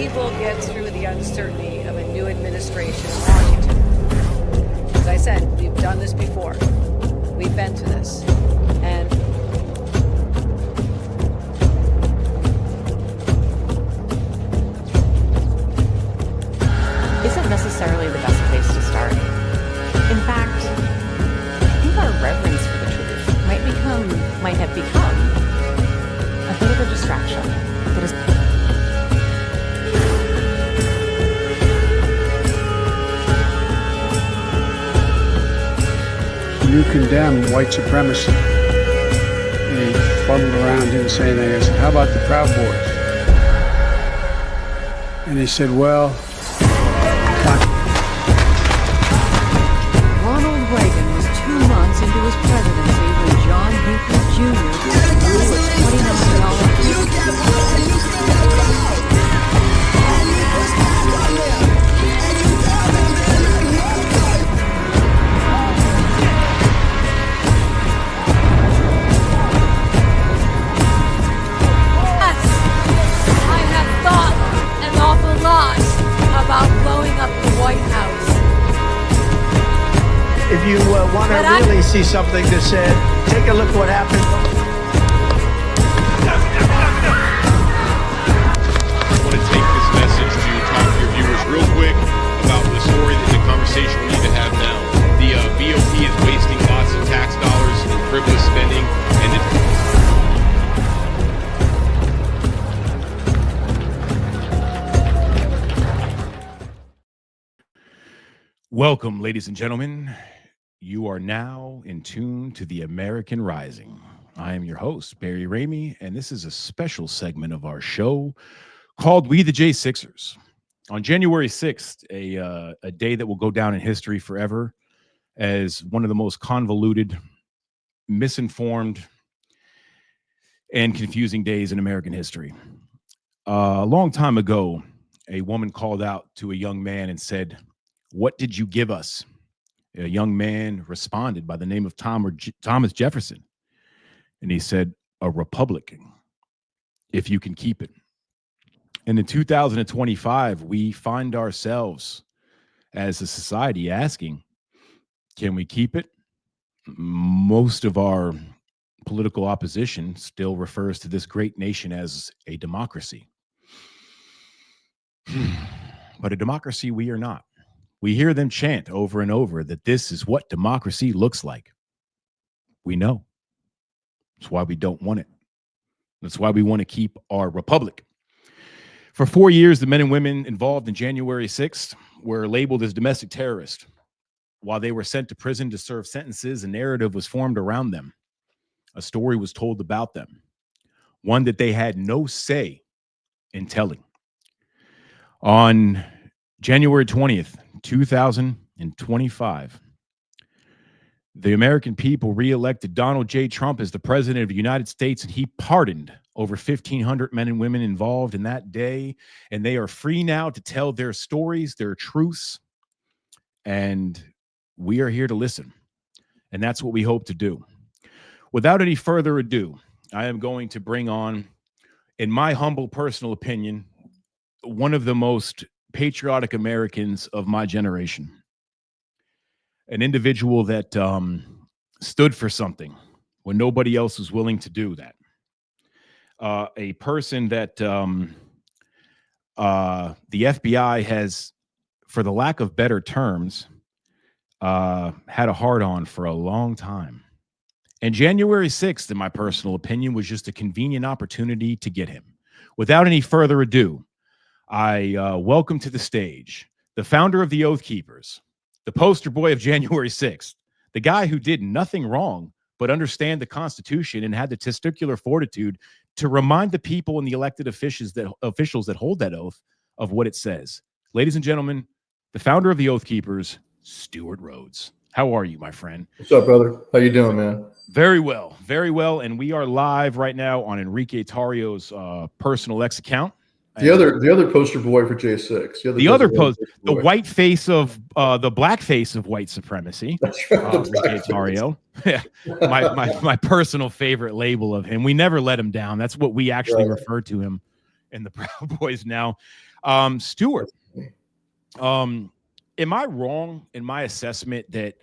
people get through the uncertainty of a new administration in Washington. As I said, we've done this before. We've been to this. And isn't necessarily the best place to start. In fact, I think our reverence for the truth might have become a bit of a distraction that is. You condemn white supremacy. And he fuddled around, didn't say anything. I said, how about the Proud Boys? And he said, well, Ronald Reagan was 2 months into his presidency when John Hinckley Jr. blew a $20 million. about blowing up the White House. If you want to really see something to say, take a look what happened. I want to take this message to talk to your viewers real quick about the story that the conversation we need to have now. The BOP is wasting lots of tax dollars in frivolous spending, and Welcome, ladies and gentlemen. You are now in tune to the American Rising. I am your host, Barry Ramey, and this is a special segment of our show called We the J6ers. On January 6th, a day that will go down in history forever as one of the most convoluted, misinformed, and confusing days in American history. A long time ago, a woman called out to a young man and said, "What did you give us?" A young man responded by the name of Thomas Jefferson. And he said, "A republican, if you can keep it." And in 2025, we find ourselves as a society asking, can we keep it? Most of our political opposition still refers to this great nation as a democracy. But a democracy we are not. We hear them chant over and over that this is what democracy looks like. We know. That's why we don't want it. That's why we want to keep our republic. For 4 years, the men and women involved in January 6th were labeled as domestic terrorists. While they were sent to prison to serve sentences, a narrative was formed around them. A story was told about them, one that they had no say in telling. On January 20th, 2025, the American people re-elected Donald J. Trump as the president of the United States, and he pardoned over 1,500 men and women involved in that day, and they are free now to tell their stories, their truths, and we are here to listen, and that's what we hope to do. Without any further ado, I am going to bring on, in my humble personal opinion, one of the most patriotic Americans of my generation, an individual that stood for something when nobody else was willing to do that. A person that the FBI has, for the lack of better terms, had a hard-on for a long time. And January 6th, in my personal opinion, was just a convenient opportunity to get him. Without any further ado, I welcome to the stage the founder of the Oath Keepers, the poster boy of January 6th, the guy who did nothing wrong but understand the Constitution and had the testicular fortitude to remind the people and the elected officials that hold that oath of what it says. Ladies and gentlemen, the founder of the Oath Keepers, Stewart Rhoads. How are you, my friend? What's up, brother? How you doing, man? Very well, very well. And we are live right now on Enrique Tarrio's personal X account. The other poster boy for J6. The white face of the black face of white supremacy. That's right. Enrique Tarrio. Yeah, my personal favorite label of him. We never let him down. That's what we actually refer to him and the Proud Boys now. Stewart, am I wrong in my assessment that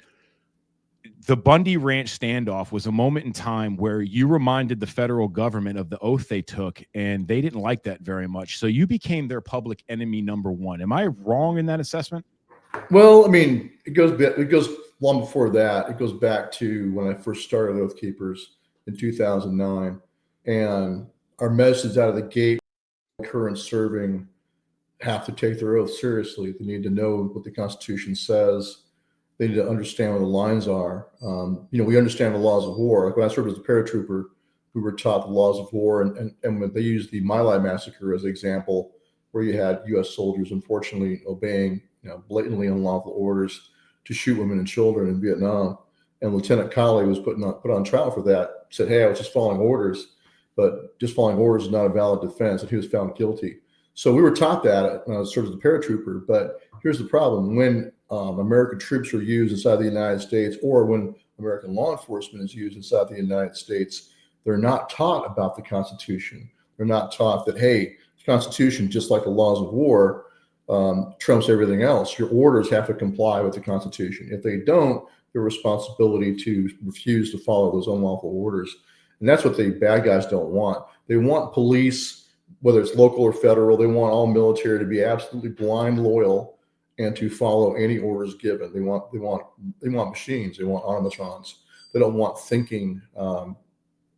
the Bundy Ranch standoff was a moment in time where you reminded the federal government of the oath they took, and they didn't like that very much? So you became their public enemy number one. Am I wrong in that assessment? Well, I mean, it goes long before that. It goes back to when I first started Oath Keepers in 2009, and our message out of the gate: current serving have to take their oath seriously. They need to know what the Constitution says. They need to understand where the lines are. We understand the laws of war. Like when I served as a paratrooper, we were taught the laws of war, and when they used the My Lai massacre as an example, where you had U.S. soldiers unfortunately obeying blatantly unlawful orders to shoot women and children in Vietnam, and Lieutenant Colley was put on trial for that. Said, "Hey, I was just following orders," but just following orders is not a valid defense, and he was found guilty. So we were taught that when I was served as a paratrooper. But here's the problem: when American troops are used inside the United States, or when American law enforcement is used inside the United States, they're not taught about the Constitution. They're not taught that, hey, the Constitution, just like the laws of war, trumps everything else. Your orders have to comply with the Constitution. If they don't, your responsibility to refuse to follow those unlawful orders. And that's what the bad guys don't want. They want police, whether it's local or federal, they want all military to be absolutely blind loyal and to follow any orders given. They want machines. They want automatons. They don't want thinking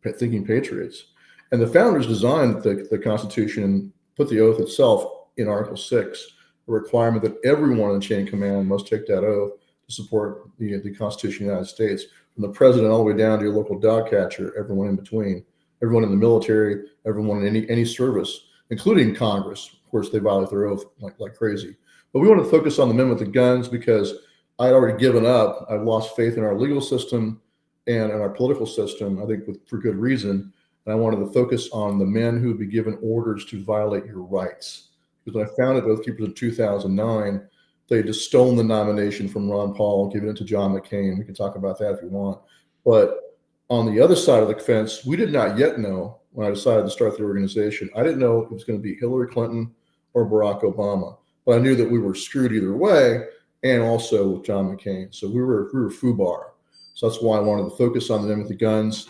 patriots. And the founders designed the Constitution and put the oath itself in Article 6, a requirement that everyone in the chain of command must take that oath to support the Constitution of the United States, from the president all the way down to your local dog catcher, everyone in between, everyone in the military, everyone in any service, including Congress. Of course, they violate their oath like crazy. But we want to focus on the men with the guns because I had already given up. I've lost faith in our legal system and in our political system, I think for good reason. And I wanted to focus on the men who would be given orders to violate your rights. Because when I founded Oath Keepers in 2009, they had just stolen the nomination from Ron Paul and given it to John McCain. We can talk about that if you want. But on the other side of the fence, we did not yet know, when I decided to start the organization, I didn't know it was going to be Hillary Clinton or Barack Obama. But I knew that we were screwed either way, and also with John McCain. So we were FUBAR. So that's why I wanted to focus on the men with the guns,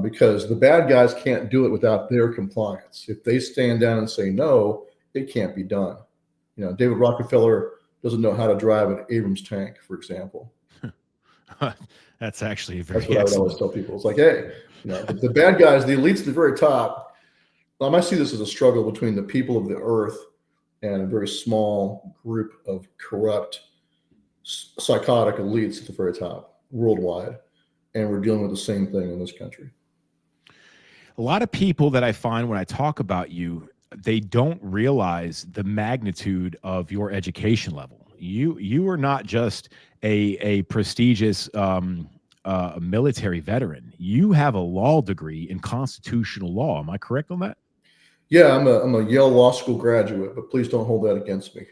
because the bad guys can't do it without their compliance. If they stand down and say no, it can't be done. David Rockefeller doesn't know how to drive an Abrams tank, for example. That's actually very That's what I would always tell people. It's like, hey, the bad guys, the elites at the very top. I might see this as a struggle between the people of the earth and a very small group of corrupt, psychotic elites at the very top worldwide. And we're dealing with the same thing in this country. A lot of people that I find when I talk about you, they don't realize the magnitude of your education level. You are not just a prestigious military veteran. You have a law degree in constitutional law. Am I correct on that? Yeah, I'm a Yale Law School graduate, but please don't hold that against me.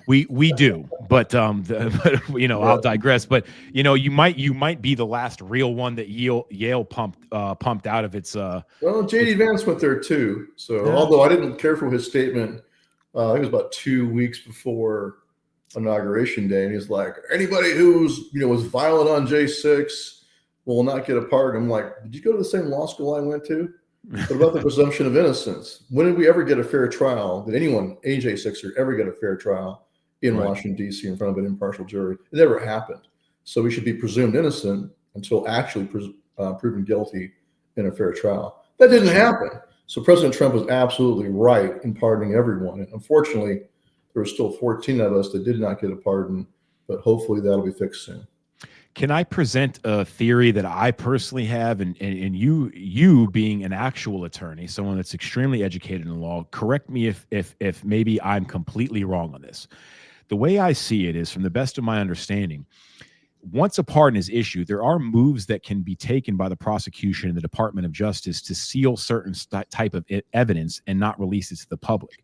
We do, but I'll digress. But you might be the last real one that Yale pumped out of its. Well, J.D. Vance went there too. So although I didn't care for his statement, I think it was about 2 weeks before Inauguration Day, and he's like, anybody who's was violent on J6 will not get a pardon. I'm like, did you go to the same law school I went to? What about the presumption of innocence? When did we ever get a fair trial? Did anyone, a J6er, ever get a fair trial in Washington, D.C. in front of an impartial jury? It never happened. So we should be presumed innocent until actually proven guilty in a fair trial. That didn't happen. So President Trump was absolutely right in pardoning everyone. And unfortunately, there were still 14 of us that did not get a pardon, but hopefully that'll be fixed soon. Can I present a theory that I personally have, and you being an actual attorney, someone that's extremely educated in law, correct me if maybe I'm completely wrong on this. The way I see it is, from the best of my understanding, once a pardon is issued, there are moves that can be taken by the prosecution and the Department of Justice to seal certain type of evidence and not release it to the public.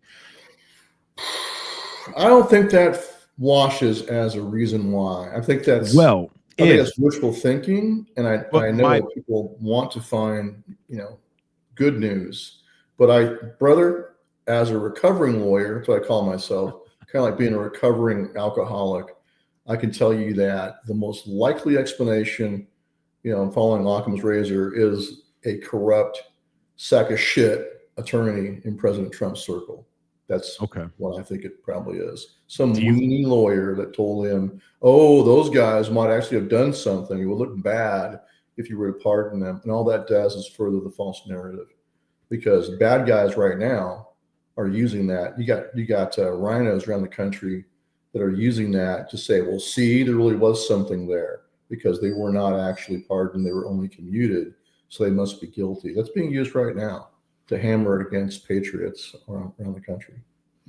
I don't think that washes as a reason why. I think that's I think that's wishful thinking, and I know people want to find good news, but brother, as a recovering lawyer, that's what I call myself, kind of like being a recovering alcoholic, I can tell you that the most likely explanation, following Occam's razor, is a corrupt sack of shit attorney in President Trump's circle. That's Okay. what I think it probably is. Some Do you- weenie lawyer that told him, oh, those guys might actually have done something. It would look bad if you were to pardon them. And all that does is further the false narrative, because bad guys right now are using that. You got rhinos around the country that are using that to say, well, see, there really was something there, because they were not actually pardoned. They were only commuted. So they must be guilty. That's being used right now to hammer it against patriots around the country.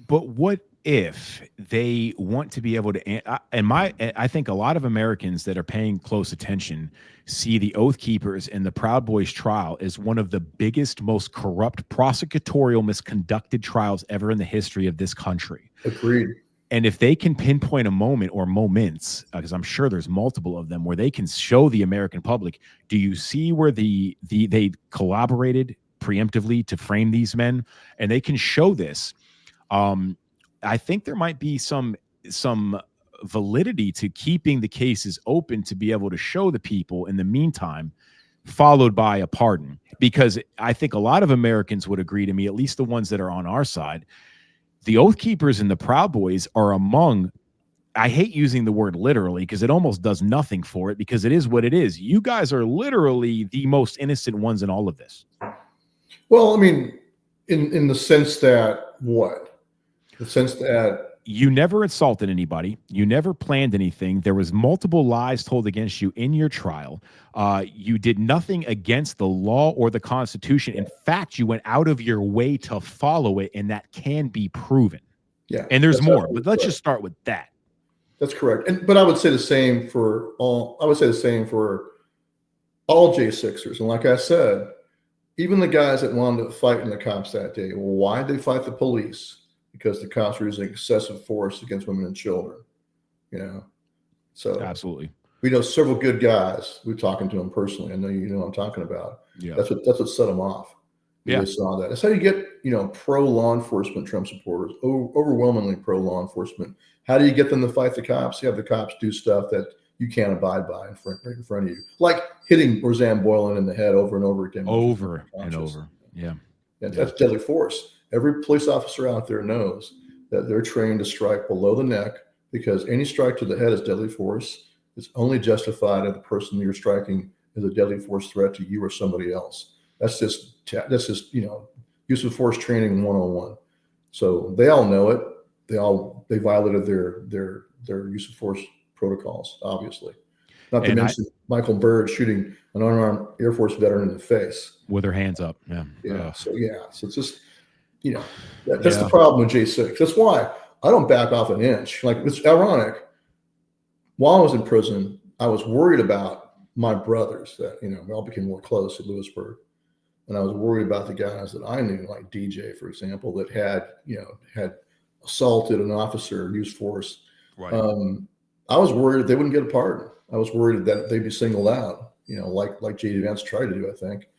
But what if they want to be able to, I think a lot of Americans that are paying close attention see the Oath Keepers and the Proud Boys trial as one of the biggest, most corrupt, prosecutorial, misconducted trials ever in the history of this country. Agreed. And if they can pinpoint a moment or moments, because I'm sure there's multiple of them, where they can show the American public, do you see where they collaborated preemptively to frame these men? And they can show this. I think there might be some validity to keeping the cases open to be able to show the people in the meantime, followed by a pardon. Because I think a lot of Americans would agree to me, at least the ones that are on our side, the Oath Keepers and the Proud Boys are among, I hate using the word literally because it almost does nothing for it, because it is what it is. You guys are literally the most innocent ones in all of this. Well, I mean, in the sense that what? The sense that you never insulted anybody. You never planned anything. There was multiple lies told against you in your trial. You did nothing against the law or the Constitution. In fact, you went out of your way to follow it, and that can be proven. Yeah. And there's more, but let's just start with that. That's correct. But I would say the same for all. I would say the same for all J6ers. And like I said, even the guys that wanted to fight the cops that day, well, why did they fight the police? Because the cops were using excessive force against women and children, So absolutely, we know several good guys. We're talking to them personally. I know you know what I'm talking about. Yeah, that's what set them off. They saw that. That's how you get pro law enforcement Trump supporters, overwhelmingly pro law enforcement. How do you get them to fight the cops? You have the cops do stuff that you can't abide by right in front of you, like hitting Roseanne Boylan in the head over and over again. Over and over. Yeah. That's deadly force. Every police officer out there knows that they're trained to strike below the neck, because any strike to the head is deadly force. It's only justified if the person you're striking is a deadly force threat to you or somebody else. That's just use of force training 101. So they all know it. They violated their use of force protocols, obviously. Not to mention Michael Byrd shooting an unarmed Air Force veteran in the face with their hands up. Yeah. So it's just, that's the problem with J6. That's why I don't back off an inch. Like, it's ironic. While I was in prison, I was worried about my brothers that, we all became more close at Lewisburg. And I was worried about the guys that I knew, like DJ, for example, that had assaulted an officer, used force. Right. I was worried they wouldn't get a pardon. I was worried that they'd be singled out, like J.D. Vance tried to do, I think.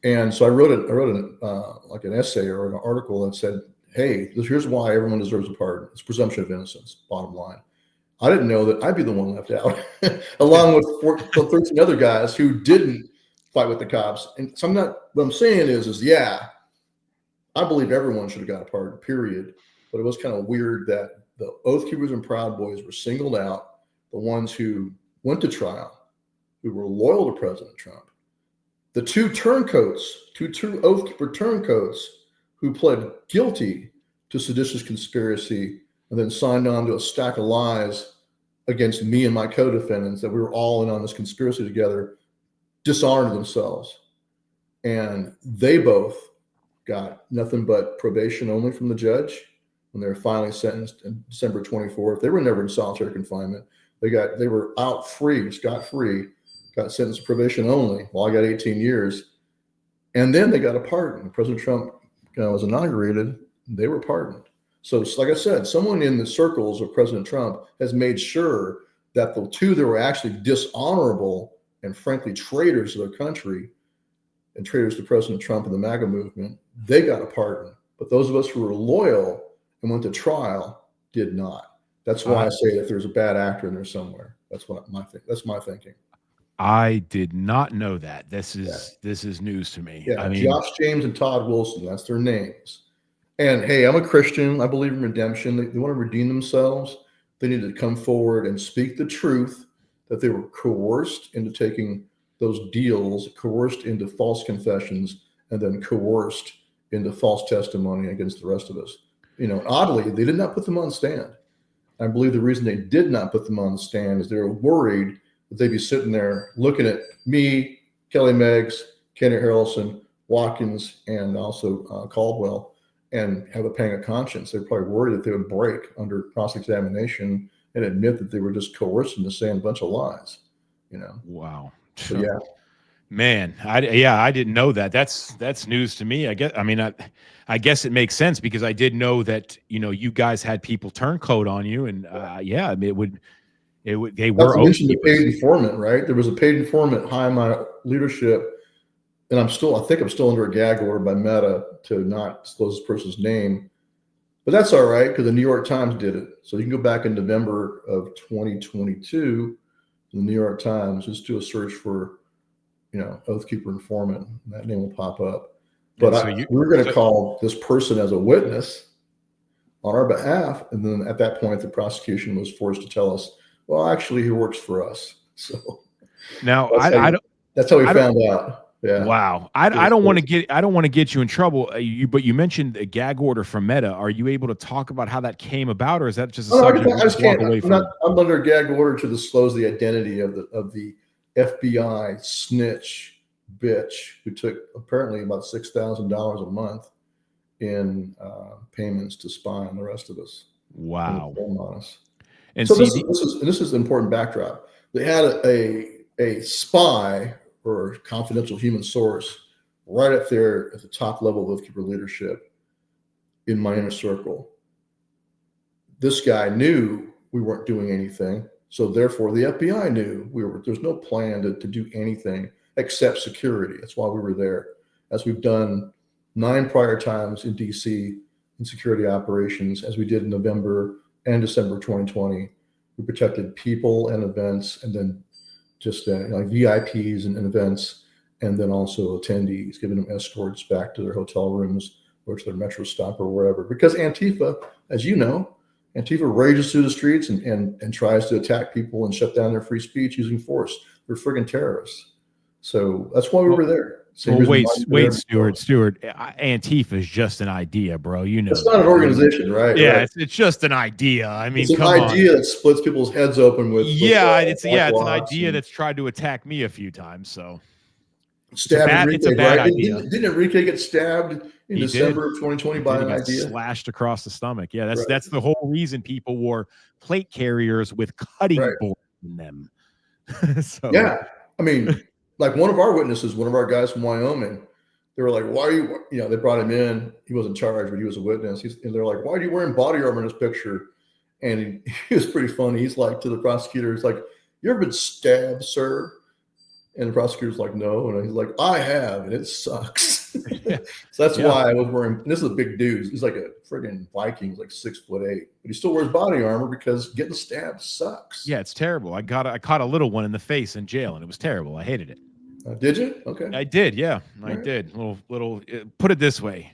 And so I wrote an essay or an article that said, hey, here's why everyone deserves a pardon. It's presumption of innocence, bottom line. I didn't know that I'd be the one left out, along with 13 other guys who didn't fight with the cops. And so what I'm saying is I believe everyone should have got a pardon, period. But it was kind of weird that the Oath Keepers and Proud Boys were singled out, the ones who went to trial, who were loyal to President Trump. The two Oath Keeper turncoats who pled guilty to seditious conspiracy and then signed on to a stack of lies against me and my co-defendants that we were all in on this conspiracy together, dishonored themselves. And they both got nothing but probation only from the judge when they were finally sentenced on December 24th. They were never in solitary confinement. They were out free, scot-free, got sentenced to probation only. Well, I got 18 years. And then they got a pardon. President Trump was inaugurated. They were pardoned. So like I said, someone in the circles of President Trump has made sure that the two that were actually dishonorable and frankly traitors to their country and traitors to President Trump and the MAGA movement, they got a pardon. But those of us who were loyal and went to trial did not. That's why I say that there's a bad actor in there somewhere. That's my thinking. I did not know that. This is news to me. Yeah, I mean, Josh James and Todd Wilson, that's their names. And hey, I'm a Christian. I believe in redemption. They want to redeem themselves. They need to come forward and speak the truth that they were coerced into taking those deals, coerced into false confessions, and then coerced into false testimony against the rest of us. Oddly, they did not put them on the stand. I believe the reason they did not put them on the stand is they were worried that they'd be sitting there looking at me, Kelly Meggs, Kenny Harrelson, Watkins, and also Caldwell, and have a pang of conscience. They're probably worried that they would break under cross-examination and admit that they were just coerced into saying a bunch of lies. Wow. So, yeah. Man, I didn't know that. That's news to me. I guess it makes sense because I did know that you guys had people turncoat on you, and they were. That's mentioned the paid informant, right? There was a paid informant high in my leadership, and I think I'm still under a gag order by Meta to not disclose this person's name, but that's all right because the New York Times did it. So you can go back in November of 2022, the New York Times, just do a search for Oathkeeper informant, and that name will pop up. But we're going to call this person as a witness on our behalf. And then at that point, the prosecution was forced to tell us, well, actually, he works for us. So now that's how we found out. Yeah. Wow. I don't want to get you in trouble. But you mentioned a gag order from Meta. Are you able to talk about how that came about, or is that just a subject I just can't. I'm under a gag order to disclose the identity of the FBI snitch bitch who took apparently about $6,000 a month in payments to spy on the rest of us. Wow. And so this is an important backdrop. They had a spy or confidential human source right up there at the top level of Oathkeeper leadership in my inner circle. This guy knew we weren't doing anything. So therefore, the FBI knew there's no plan to do anything except security. That's why we were there, as we've done 9 prior times in DC in security operations, as we did in November and December 2020. We protected people and events, and then just like VIPs and events, and then also attendees, giving them escorts back to their hotel rooms or to their metro stop or wherever. Because Antifa, as you know, Antifa rages through the streets and tries to attack people and shut down their free speech using force. They're friggin' terrorists. So that's why we were there. Wait, Stewart. Antifa is just an idea, bro. It's not an organization, right? Yeah, right. It's just an idea. I mean, it's an idea that splits people's heads open with. It's an idea that's tried to attack me a few times. So it's a bad idea. Didn't Enrique get stabbed in December of 2020 by an idea? Slashed across the stomach. Yeah, that's the whole reason people wore plate carriers with cutting boards in them. So yeah, I mean. Like one of our witnesses, one of our guys from Wyoming, they were like, why are you, they brought him in. He wasn't charged, but he was a witness. And they're like, why are you wearing body armor in this picture? And he was pretty funny. He's like, to the prosecutor, he's like, you ever been stabbed, sir? And the prosecutor's like, no. And he's like, I have, and it sucks. So that's why I was wearing, this is a big dude. He's like a friggin' Viking, he's like 6'8", but he still wears body armor because getting stabbed sucks. Yeah, it's terrible. I caught a little one in the face in jail, and it was terrible. I hated it. Did you? Okay. I did. Yeah, I did. Little. Put it this way,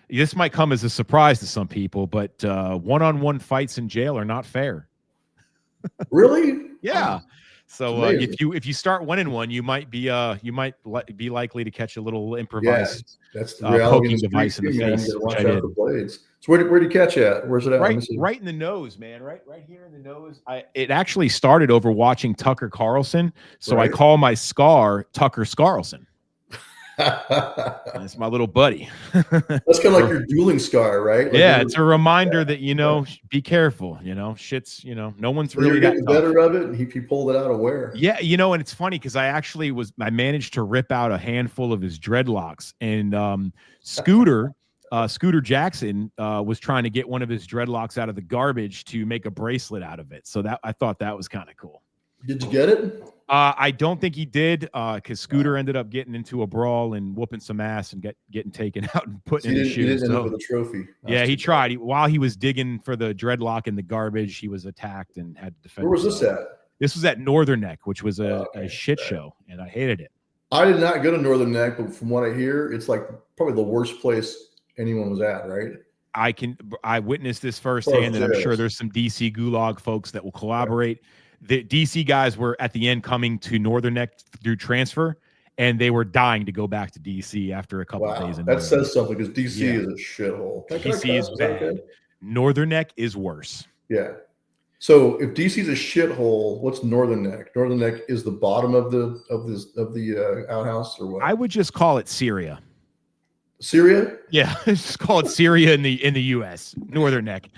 this might come as a surprise to some people, but one-on-one fights in jail are not fair. Really? Yeah. So if you start winning one, you might be likely to catch a little improvised that's the poking device in the face. Watch out for blades. So where'd you catch at? Where's it at? Right in the nose, man. Right here in the nose. It actually started over watching Tucker Carlson, so I call my scar Tucker Scarlson. That's my little buddy. That's kind of like your dueling scar, right? Like it's a reminder that be careful. Shit's no one's really getting better of it, and he pulled it out of where? Yeah, and it's funny because I managed to rip out a handful of his dreadlocks, and Scooter Jackson was trying to get one of his dreadlocks out of the garbage to make a bracelet out of it. So I thought that was kind of cool. Did you get it? I don't think he did, because Scooter ended up getting into a brawl and whooping some ass and getting taken out and put in the He shoe. didn't end up So with a trophy. yeah, he tried. While he was digging for the dreadlock in the garbage, he was attacked and had to defend Where was himself. this at? This was at Northern Neck, which was a shit show, and I hated it. I did not go to Northern Neck, but from what I hear, it's like probably the worst place anyone was at, right? I witnessed this firsthand, and I'm sure there's some DC Gulag folks that will collaborate. The DC guys were at the end coming to Northern Neck through transfer, and they were dying to go back to DC after a couple of days. That says something, because DC is a shithole. DC is bad. Okay? Northern Neck is worse. Yeah. So if DC is a shithole, what's Northern Neck? Northern Neck is the bottom of the outhouse, or what? I would just call it Syria. Syria? Yeah, just call it Syria in the U.S. Northern Neck.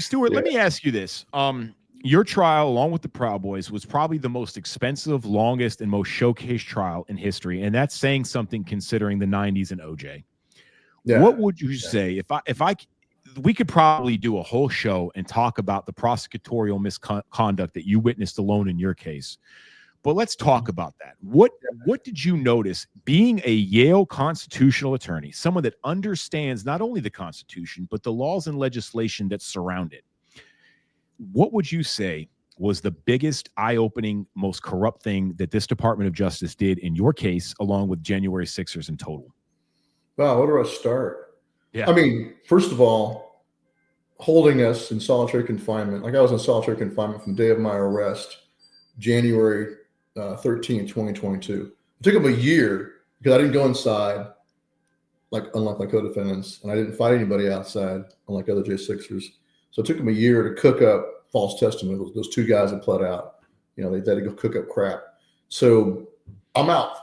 Stewart, let me ask you this. Your trial, along with the Proud Boys, was probably the most expensive, longest, and most showcased trial in history, and that's saying something considering the 90s and OJ. Yeah. What would you say we could probably do a whole show and talk about the prosecutorial misconduct that you witnessed alone in your case. But let's talk about that. What did you notice being a Yale constitutional attorney, someone that understands not only the Constitution, but the laws and legislation that surround it? What would you say was the biggest eye-opening, most corrupt thing that this Department of Justice did in your case, along with January 6ers in total? Wow, where do I start? Yeah. I mean, first of all, holding us in solitary confinement. Like, I was in solitary confinement from the day of my arrest, January 13, 2022. It took them a year because I didn't go inside, unlike my co-defendants, and I didn't fight anybody outside, unlike other J6ers. So it took them a year to cook up false testimony. Those two guys that pled out, they had to go cook up crap. So I'm out.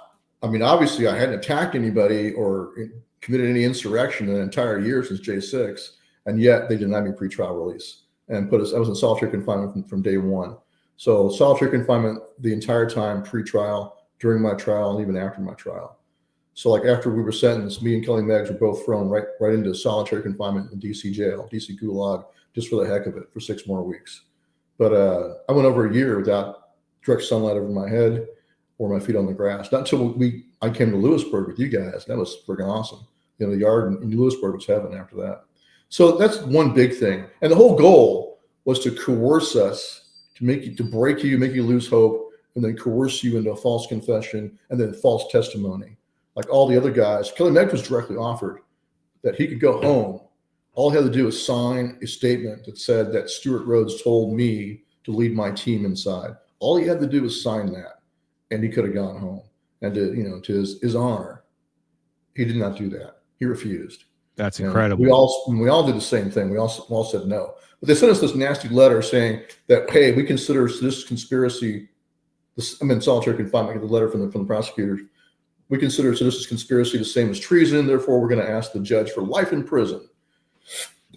I mean, obviously, I hadn't attacked anybody or committed any insurrection in an entire year since J6, and yet they denied me pretrial release and I was in solitary confinement from day one. So solitary confinement the entire time, pre-trial, during my trial, and even after my trial. So after we were sentenced, me and Kelly Meggs were both thrown right into solitary confinement in DC jail, DC Gulag, just for the heck of it, for 6 more weeks. But I went over a year without direct sunlight over my head or my feet on the grass. Not until I came to Lewisburg with you guys. That was freaking awesome. The yard in Lewisburg was heaven after that. So that's one big thing. And the whole goal was to coerce us, to break you, make you lose hope, and then coerce you into a false confession and then false testimony. Like all the other guys, Kelly Meggs was directly offered that he could go home. All he had to do was sign a statement that said that Stewart Rhoads told me to lead my team inside. All he had to do was sign that, and he could have gone home. And to his honor, he did not do that. He refused. That's incredible. We all did the same thing. We all said no. But they sent us this nasty letter saying that, hey, we consider this conspiracy. I'm in solitary confinement. I get the letter from the prosecutors. We consider seditious conspiracy the same as treason. Therefore, we're going to ask the judge for life in prison.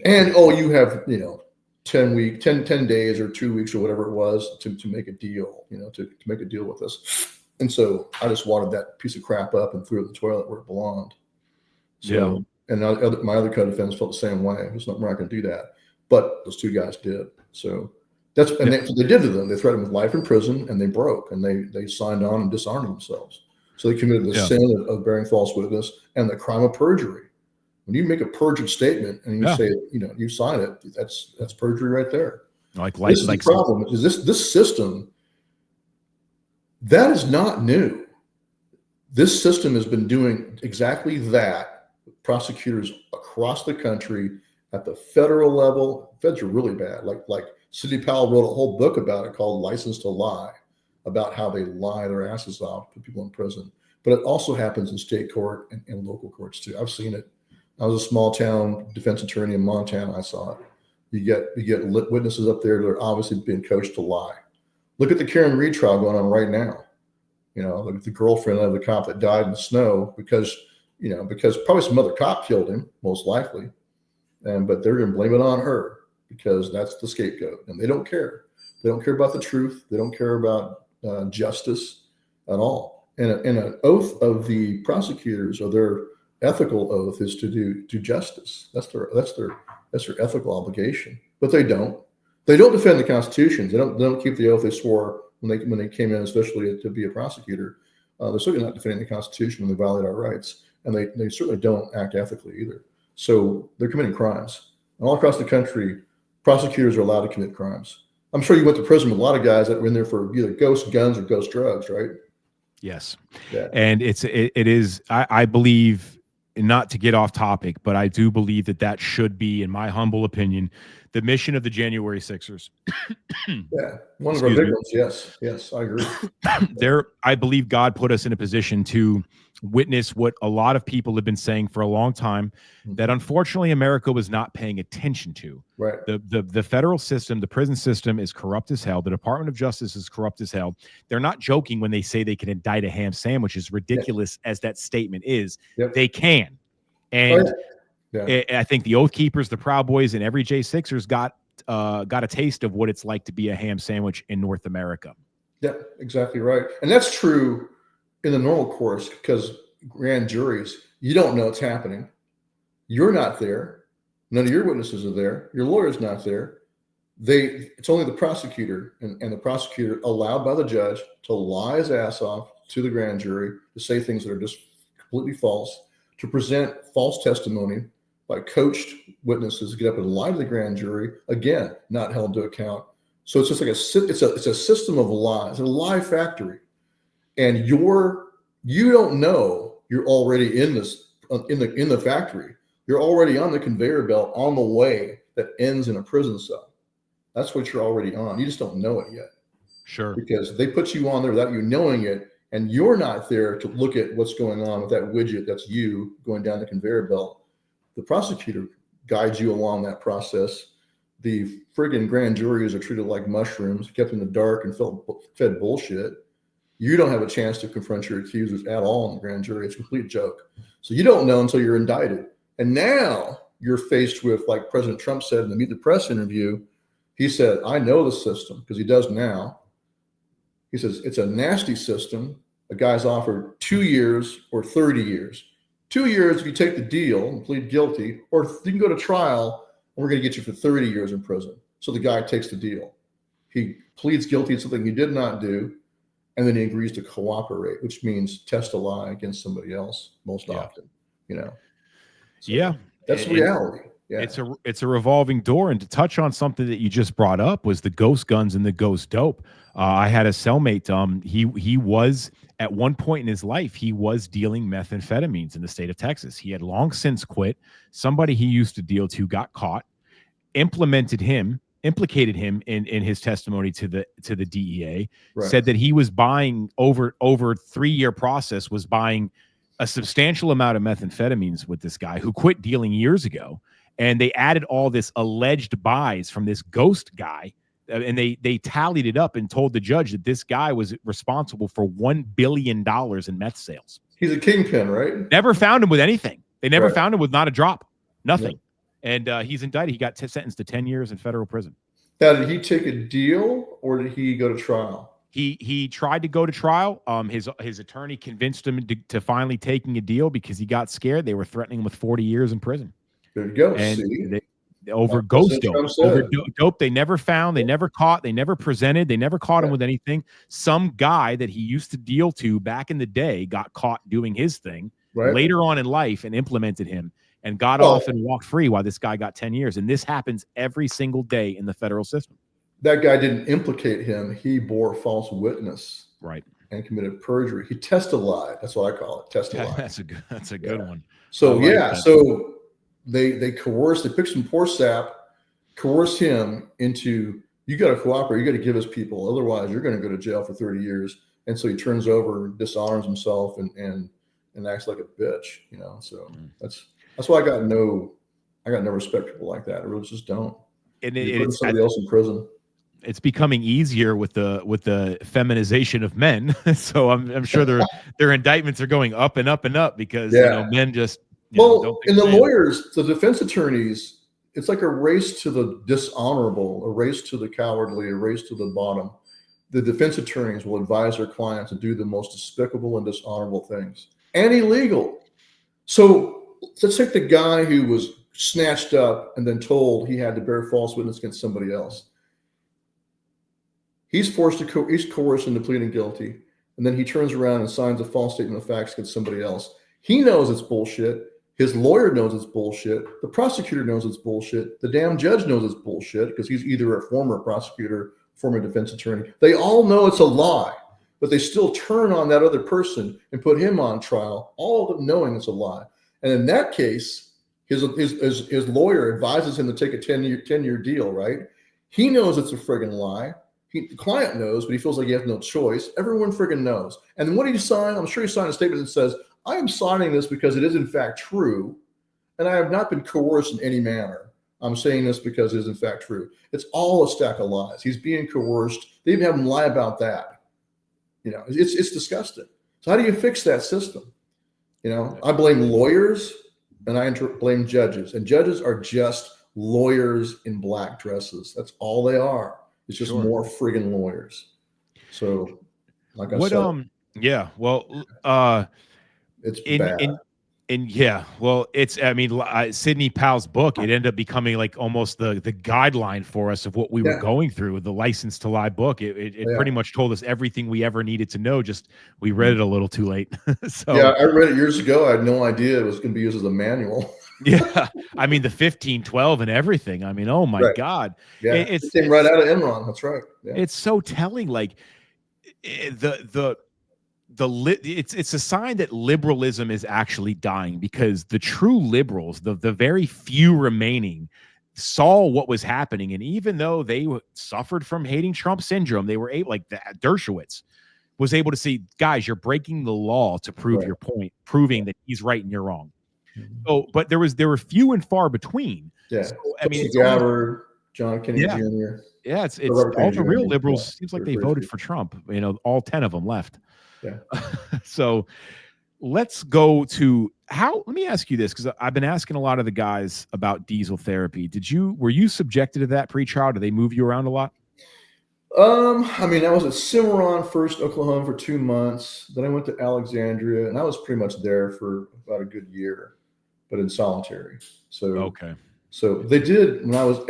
And you have 10 days or 2 weeks or whatever it was to make a deal. To make a deal with us. And so I just wadded that piece of crap up and threw it in the toilet where it belonged. So, yeah. And my other co-defendants felt the same way. We're not going to do that. But those two guys did. So that's what they did to them. They threatened with life in prison, and they broke, and they signed on and disarmed themselves. So they committed the sin of bearing false witness and the crime of perjury. When you make a perjured statement and you say, you sign it, that's perjury right there. This is the problem. Is this system that is not new. This system has been doing exactly that. Prosecutors across the country at the federal level, feds are really bad. Like Sidney Powell wrote a whole book about it called License to Lie, about how they lie their asses off, put people in prison. But it also happens in state court and local courts too. I've seen it. I was a small town defense attorney in Montana. I saw it. You get witnesses up there that are obviously being coached to lie. Look at the Karen Reed trial going on right now. Look at the girlfriend of the cop that died in the snow because probably some other cop killed him, most likely. But they're going to blame it on her because that's the scapegoat. And they don't care. They don't care about the truth. They don't care about justice at all. And an oath of the prosecutors, or their ethical oath, is to do justice. That's their ethical obligation. But they don't. They don't defend the Constitution. They don't keep the oath they swore when they came in, especially to be a prosecutor. They're certainly not defending the Constitution when they violate our rights, and they certainly don't act ethically either. So they're committing crimes. And all across the country, prosecutors are allowed to commit crimes. I'm sure you went to prison with a lot of guys that were in there for either ghost guns or ghost drugs, right? Yes. Yeah. And it is, I believe, not to get off topic, but I do believe that should be, in my humble opinion, the mission of the January Sixers. Yeah. One of our big ones. Yes. Yes. I agree. I believe God put us in a position to witness what a lot of people have been saying for a long time, that unfortunately America was not paying attention to. Right. The federal system, the prison system is corrupt as hell. The Department of Justice is corrupt as hell. They're not joking when they say they can indict a ham sandwich, as ridiculous as that statement is. Yep. They can. And Yeah. I think the Oath Keepers, the Proud Boys, and every J6ers got a taste of what it's like to be a ham sandwich in North America. Yeah, exactly right. And that's true in the normal course, because grand juries, you don't know what's happening. You're not there. None of your witnesses are there. Your lawyer's not there. It's only the prosecutor, and the prosecutor allowed by the judge to lie his ass off to the grand jury, to say things that are just completely false, to present false testimony by coached witnesses, to get up and lie to the grand jury, again, not held to account. So it's just like it's a system of lies, a lie factory. And you don't know you're already in the factory. You're already on the conveyor belt on the way that ends in a prison cell. That's what you're already on. You just don't know it yet. Sure. Because they put you on there without you knowing it, and you're not there to look at what's going on with that widget that's you going down the conveyor belt. The prosecutor guides you along that process. The friggin' grand juries are treated like mushrooms, kept in the dark and fed bullshit. You don't have a chance to confront your accusers at all in the grand jury. It's a complete joke. So you don't know until you're indicted. And now you're faced with, like President Trump said in the Meet the Press interview, he said, I know the system, because he does now. He says, it's a nasty system. A guy's offered 2 years or 30 years. 2 years if you take the deal and plead guilty, or you can go to trial and we're going to get you for 30 years in prison. So the guy takes the deal. He pleads guilty to something he did not do, and then he agrees to cooperate, which means test a lie against somebody else most often, So that's reality. Yeah. It's a revolving door. And to touch on something that you just brought up was the ghost guns and the ghost dope. I had a cellmate. He was, at one point in his life, he was dealing methamphetamines in the state of Texas. He had long since quit. Somebody he used to deal to got caught, implicated him in his testimony to the DEA. Right. Said that he was buying over 3-year process, was buying a substantial amount of methamphetamines with this guy who quit dealing years ago. And they added all this alleged buys from this ghost guy, and they tallied it up and told the judge that this guy was responsible for $1 billion in meth sales. He's a kingpin, right? Never found him with anything. They never Right. found him with not a drop, nothing. Yep. And he's indicted. He got sentenced to 10 years in federal prison. Now, did he take a deal, or did he go to trial? He tried to go to trial. His attorney convinced him to finally taking a deal because he got scared. They were threatening him with 40 years in prison. There you go. And See? over That's ghost what dope, Trump said. over dope they never found, they never caught, they never presented, they never caught him with anything. Some guy that he used to deal to back in the day got caught doing his thing later on in life and implemented him and got off and walked free while this guy got 10 years. And this happens every single day in the federal system. That guy didn't implicate him. He bore false witness. Right. And committed perjury. He testified. That's what I call it. Testified. That's a good one. So so they coerced, they picked some poor sap, coerced him into, you got to cooperate, you got to give us people, otherwise you're going to go to jail for 30 years. And so he turns over, dishonors himself, and acts like a bitch, So that's why I got no respect for people like that. I really just don't. And you put somebody else in prison. It's becoming easier with the feminization of men. So I'm sure their indictments are going up and up and up because men just and the lawyers, the defense attorneys, it's like a race to the dishonorable, a race to the cowardly, a race to the bottom. The defense attorneys will advise their clients to do the most despicable and dishonorable things and illegal. So let's take the guy who was snatched up and then told he had to bear false witness against somebody else. He's he's coerced into pleading guilty, and then he turns around and signs a false statement of facts against somebody else. He knows it's bullshit. His lawyer knows it's bullshit. The prosecutor knows it's bullshit. The damn judge knows it's bullshit because he's either a former prosecutor, former defense attorney. They all know it's a lie, but they still turn on that other person and put him on trial, all of them knowing it's a lie. And in that case, his lawyer advises him to take a 10-year deal, right? He knows it's a friggin' lie. The client knows, but he feels like he has no choice. Everyone friggin' knows. And then what did he sign? I'm sure he signed a statement that says, I am signing this because it is in fact true, and I have not been coerced in any manner. I'm saying this because it is in fact true. It's all a stack of lies. He's being coerced. They even have him lie about that. You know, it's disgusting. So how do you fix that system? You know, I blame lawyers and I blame judges, and judges are just lawyers in black dresses. That's all they are. It's just more friggin' lawyers. So, like I said, yeah, well, it's bad. It's, I mean, Sidney Powell's book, it ended up becoming like almost the guideline for us of what we were going through with the License to Lie book. It pretty much told us everything we ever needed to know. Just we read it a little too late. So yeah, I read it years ago. I had no idea it was going to be used as a manual. Yeah, I mean the 1512 and everything. I mean, oh my God, yeah, it came right out of Enron. That's right. Yeah. It's so telling. Like it's a sign that liberalism is actually dying, because the true liberals, the very few remaining, saw what was happening, and even though they suffered from hating Trump syndrome, they were able, like Dershowitz was able to see, guys, you're breaking the law to prove your point, proving that he's right and you're wrong. So, but there were few and far between. Yeah, so, I mean, Gabbard, John Kennedy Jr. Yeah, it's all the real liberals. Seems like they voted for Trump. You know, all 10 of them left. Yeah. So let's go to let me ask you this, because I've been asking a lot of the guys about diesel therapy. Were you subjected to that pre-trial? Did they move you around a lot? I mean, I was at Cimarron first, Oklahoma for 2 months. Then I went to Alexandria, and I was pretty much there for about a good year, but in solitary. So So they did, when I was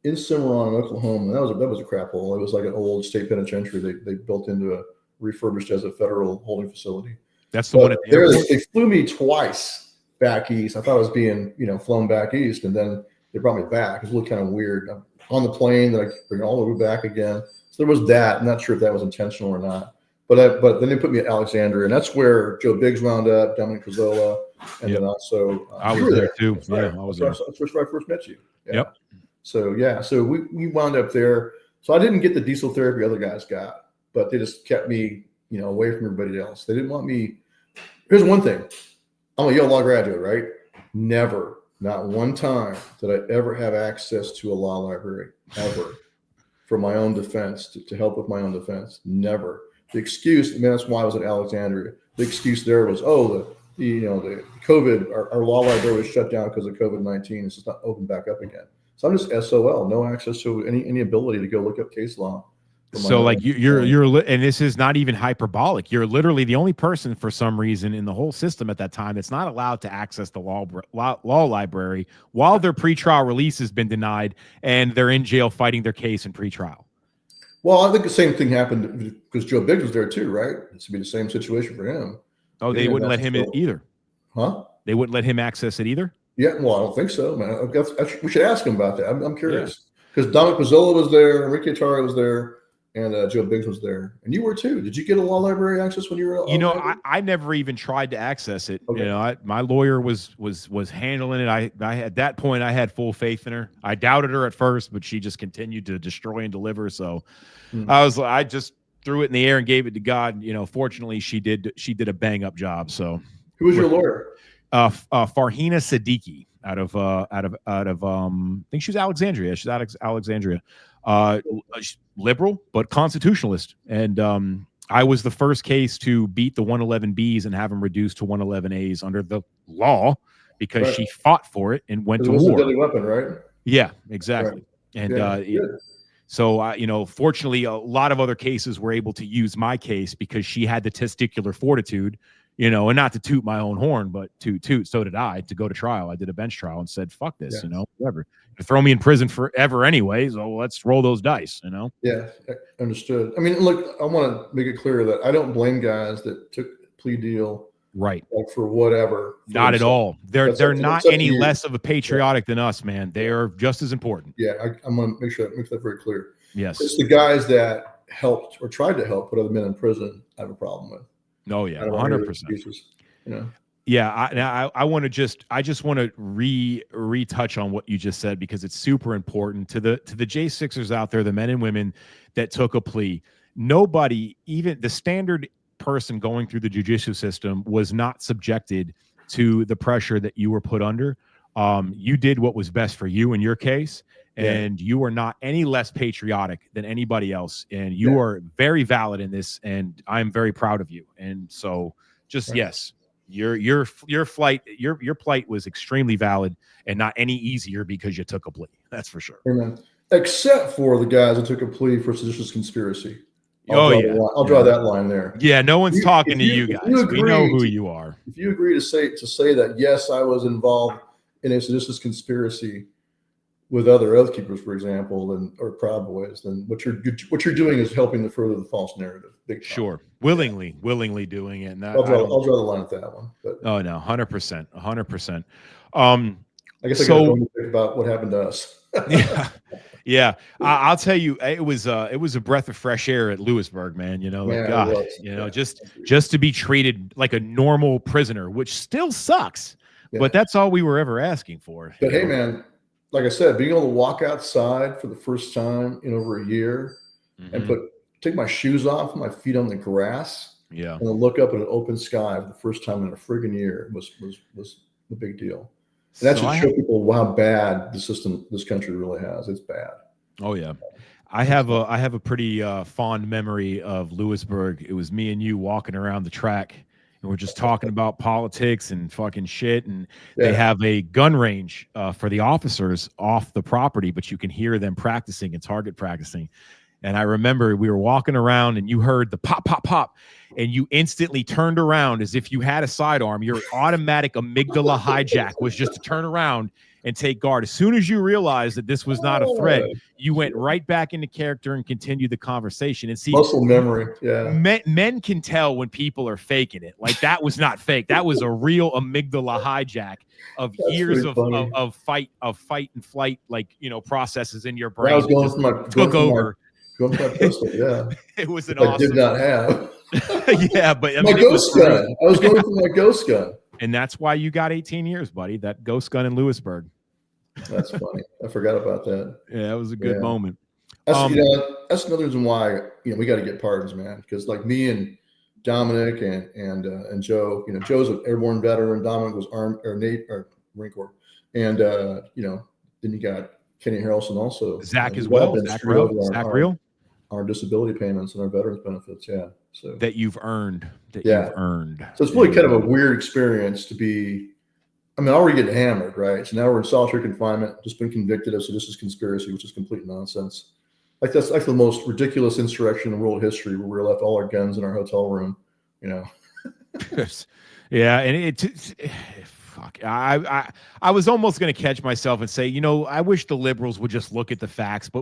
in Cimarron, Oklahoma. That was a crap hole. It was like an old state penitentiary they built into a refurbished as a federal holding facility. That's the one at the airport. They flew me twice back east. I thought I was being, flown back east, and then they brought me back. It was a little kind of weird. I'm on the plane, then I bring all the way back again. So there was that. I'm not sure if that was intentional or not. But then they put me at Alexandria, and that's where Joe Biggs wound up, Dominic Cazzola, and then also I was there too. That's right. I was there. That's where I first met you. Yeah. Yep. So we wound up there. So I didn't get the diesel therapy other guys got, but they just kept me, away from everybody else. They didn't want me. Here's one thing. I'm a Yale Law graduate, right? Never, not one time did I ever have access to a law library, ever, for my own defense, to help with my own defense. Never. The excuse, that's why I was at Alexandria. The excuse there was, the COVID, our law library was shut down because of COVID-19. It's just not open back up again. So I'm just SOL, no access to any ability to go look up case law. So like you're and this is not even hyperbolic. You're literally the only person for some reason in the whole system at that time that's not allowed to access the law library while their pretrial release has been denied and they're in jail fighting their case in pretrial. Well, I think the same thing happened because Joe Biggs was there too, right? It should be the same situation for him. Oh, they wouldn't let him in either. Huh? They wouldn't let him access it either? Yeah, well, I don't think so, man. We should ask him about that. I'm curious. Because Dominic Pizzola was there, Enrique Tari was there, and Joe Biggs was there. And you were too. Did you get a law library access when you were I never even tried to access it. Okay. My lawyer was handling it. I at that point I had full faith in her. I doubted her at first, but she just continued to destroy and deliver. So I just threw it in the air and gave it to God. Fortunately she did a bang up job. So who was your lawyer? Farhina Siddiqui out of I think she was Alexandria. She's out of Alexandria. Liberal but constitutionalist, and I was the first case to beat the 111Bs and have them reduced to 111As under the law because she fought for it and went to war. A deadly weapon, right? Yeah, exactly. Right. And so fortunately, a lot of other cases were able to use my case because she had the testicular fortitude. you know, and not to toot my own horn, but so did I, to go to trial. I did a bench trial and said, fuck this, you know, whatever. You throw me in prison forever anyways, so let's roll those dice, you know? Yeah, understood. I mean, look, I want to make it clear that I don't blame guys that took a plea deal, right, like for whatever. Not at all. They're not any less of a patriotic than us, man. They are just as important. Yeah, I'm going to make that very clear. Yes. It's the guys that helped or tried to help put other men in prison I have a problem with. Oh yeah, 100%. You know. Yeah, I just want to retouch on what you just said, because it's super important to the J6ers out there, the men and women that took a plea. Nobody, even the standard person going through the judicial system, was not subjected to the pressure that you were put under. You did what was best for you in your case, and you are not any less patriotic than anybody else, and you are very valid in this, and I'm very proud of you. And so just yes, your plight was extremely valid and not any easier because you took a plea. That's for sure. Amen. Except for the guys that took a plea for seditious conspiracy. I'll draw that line there. Yeah, no one's talking to you guys. We know who you are. If you agree to say that, yes, I was involved in a seditious conspiracy with other oath keepers, for example, or Proud Boys, then what you're doing is helping to further the false narrative. Sure, willingly doing it. And I'll draw the line at that one. But oh no, 100%. I guess I got to think about what happened to us. Yeah. I'll tell you, it was a breath of fresh air at Lewisburg, man. You know, just to be treated like a normal prisoner, which still sucks, but that's all we were ever asking for. But hey, man, like I said, being able to walk outside for the first time in over a year and take my shoes off, my feet on the grass, and then look up at an open sky for the first time in a friggin' year was a big deal. And that should show people how bad the system this country really has. It's bad. Oh yeah. I have a pretty fond memory of Lewisburg. It was me and you walking around the track, and we're just talking about politics and fucking shit. And they have a gun range for the officers off the property, but you can hear them practicing and target practicing. And I remember we were walking around and you heard the pop, pop, pop, and you instantly turned around as if you had a sidearm. Your automatic amygdala hijack was just to turn around and take guard. As soon as you realized that this was not a threat, you went right back into character and continued the conversation. And see, muscle memory. Yeah. Men can tell when people are faking it. Like that was not fake. That was a real amygdala hijack of years of fight and flight, like, you know, processes in your brain. I was going for my took over. Going for my pistol, yeah. It was an awesome. I did not have. Yeah, but my ghost gun. I was going for my ghost gun. And that's why you got 18 years, buddy. That ghost gun in Lewisburg. That's funny. I forgot about that. Yeah, that was a good moment. That's another reason why we got to get pardons, man. Because like me and Dominic and Joe, Joe's an airborne veteran. Dominic was Marine Corps, and then you got Kenny Harrelson also. Zach as well. Zach Real. Our disability payments and our veterans benefits, so that you've earned. So it's really kind of a weird experience to be. I mean, already getting hammered, right? So now we're in solitary confinement, just been convicted of seditious conspiracy, which is complete nonsense. Like that's like the most ridiculous insurrection in world history, where we were left all our guns in our hotel room. Yeah, and fuck. I was almost going to catch myself and say, I wish the liberals would just look at the facts. But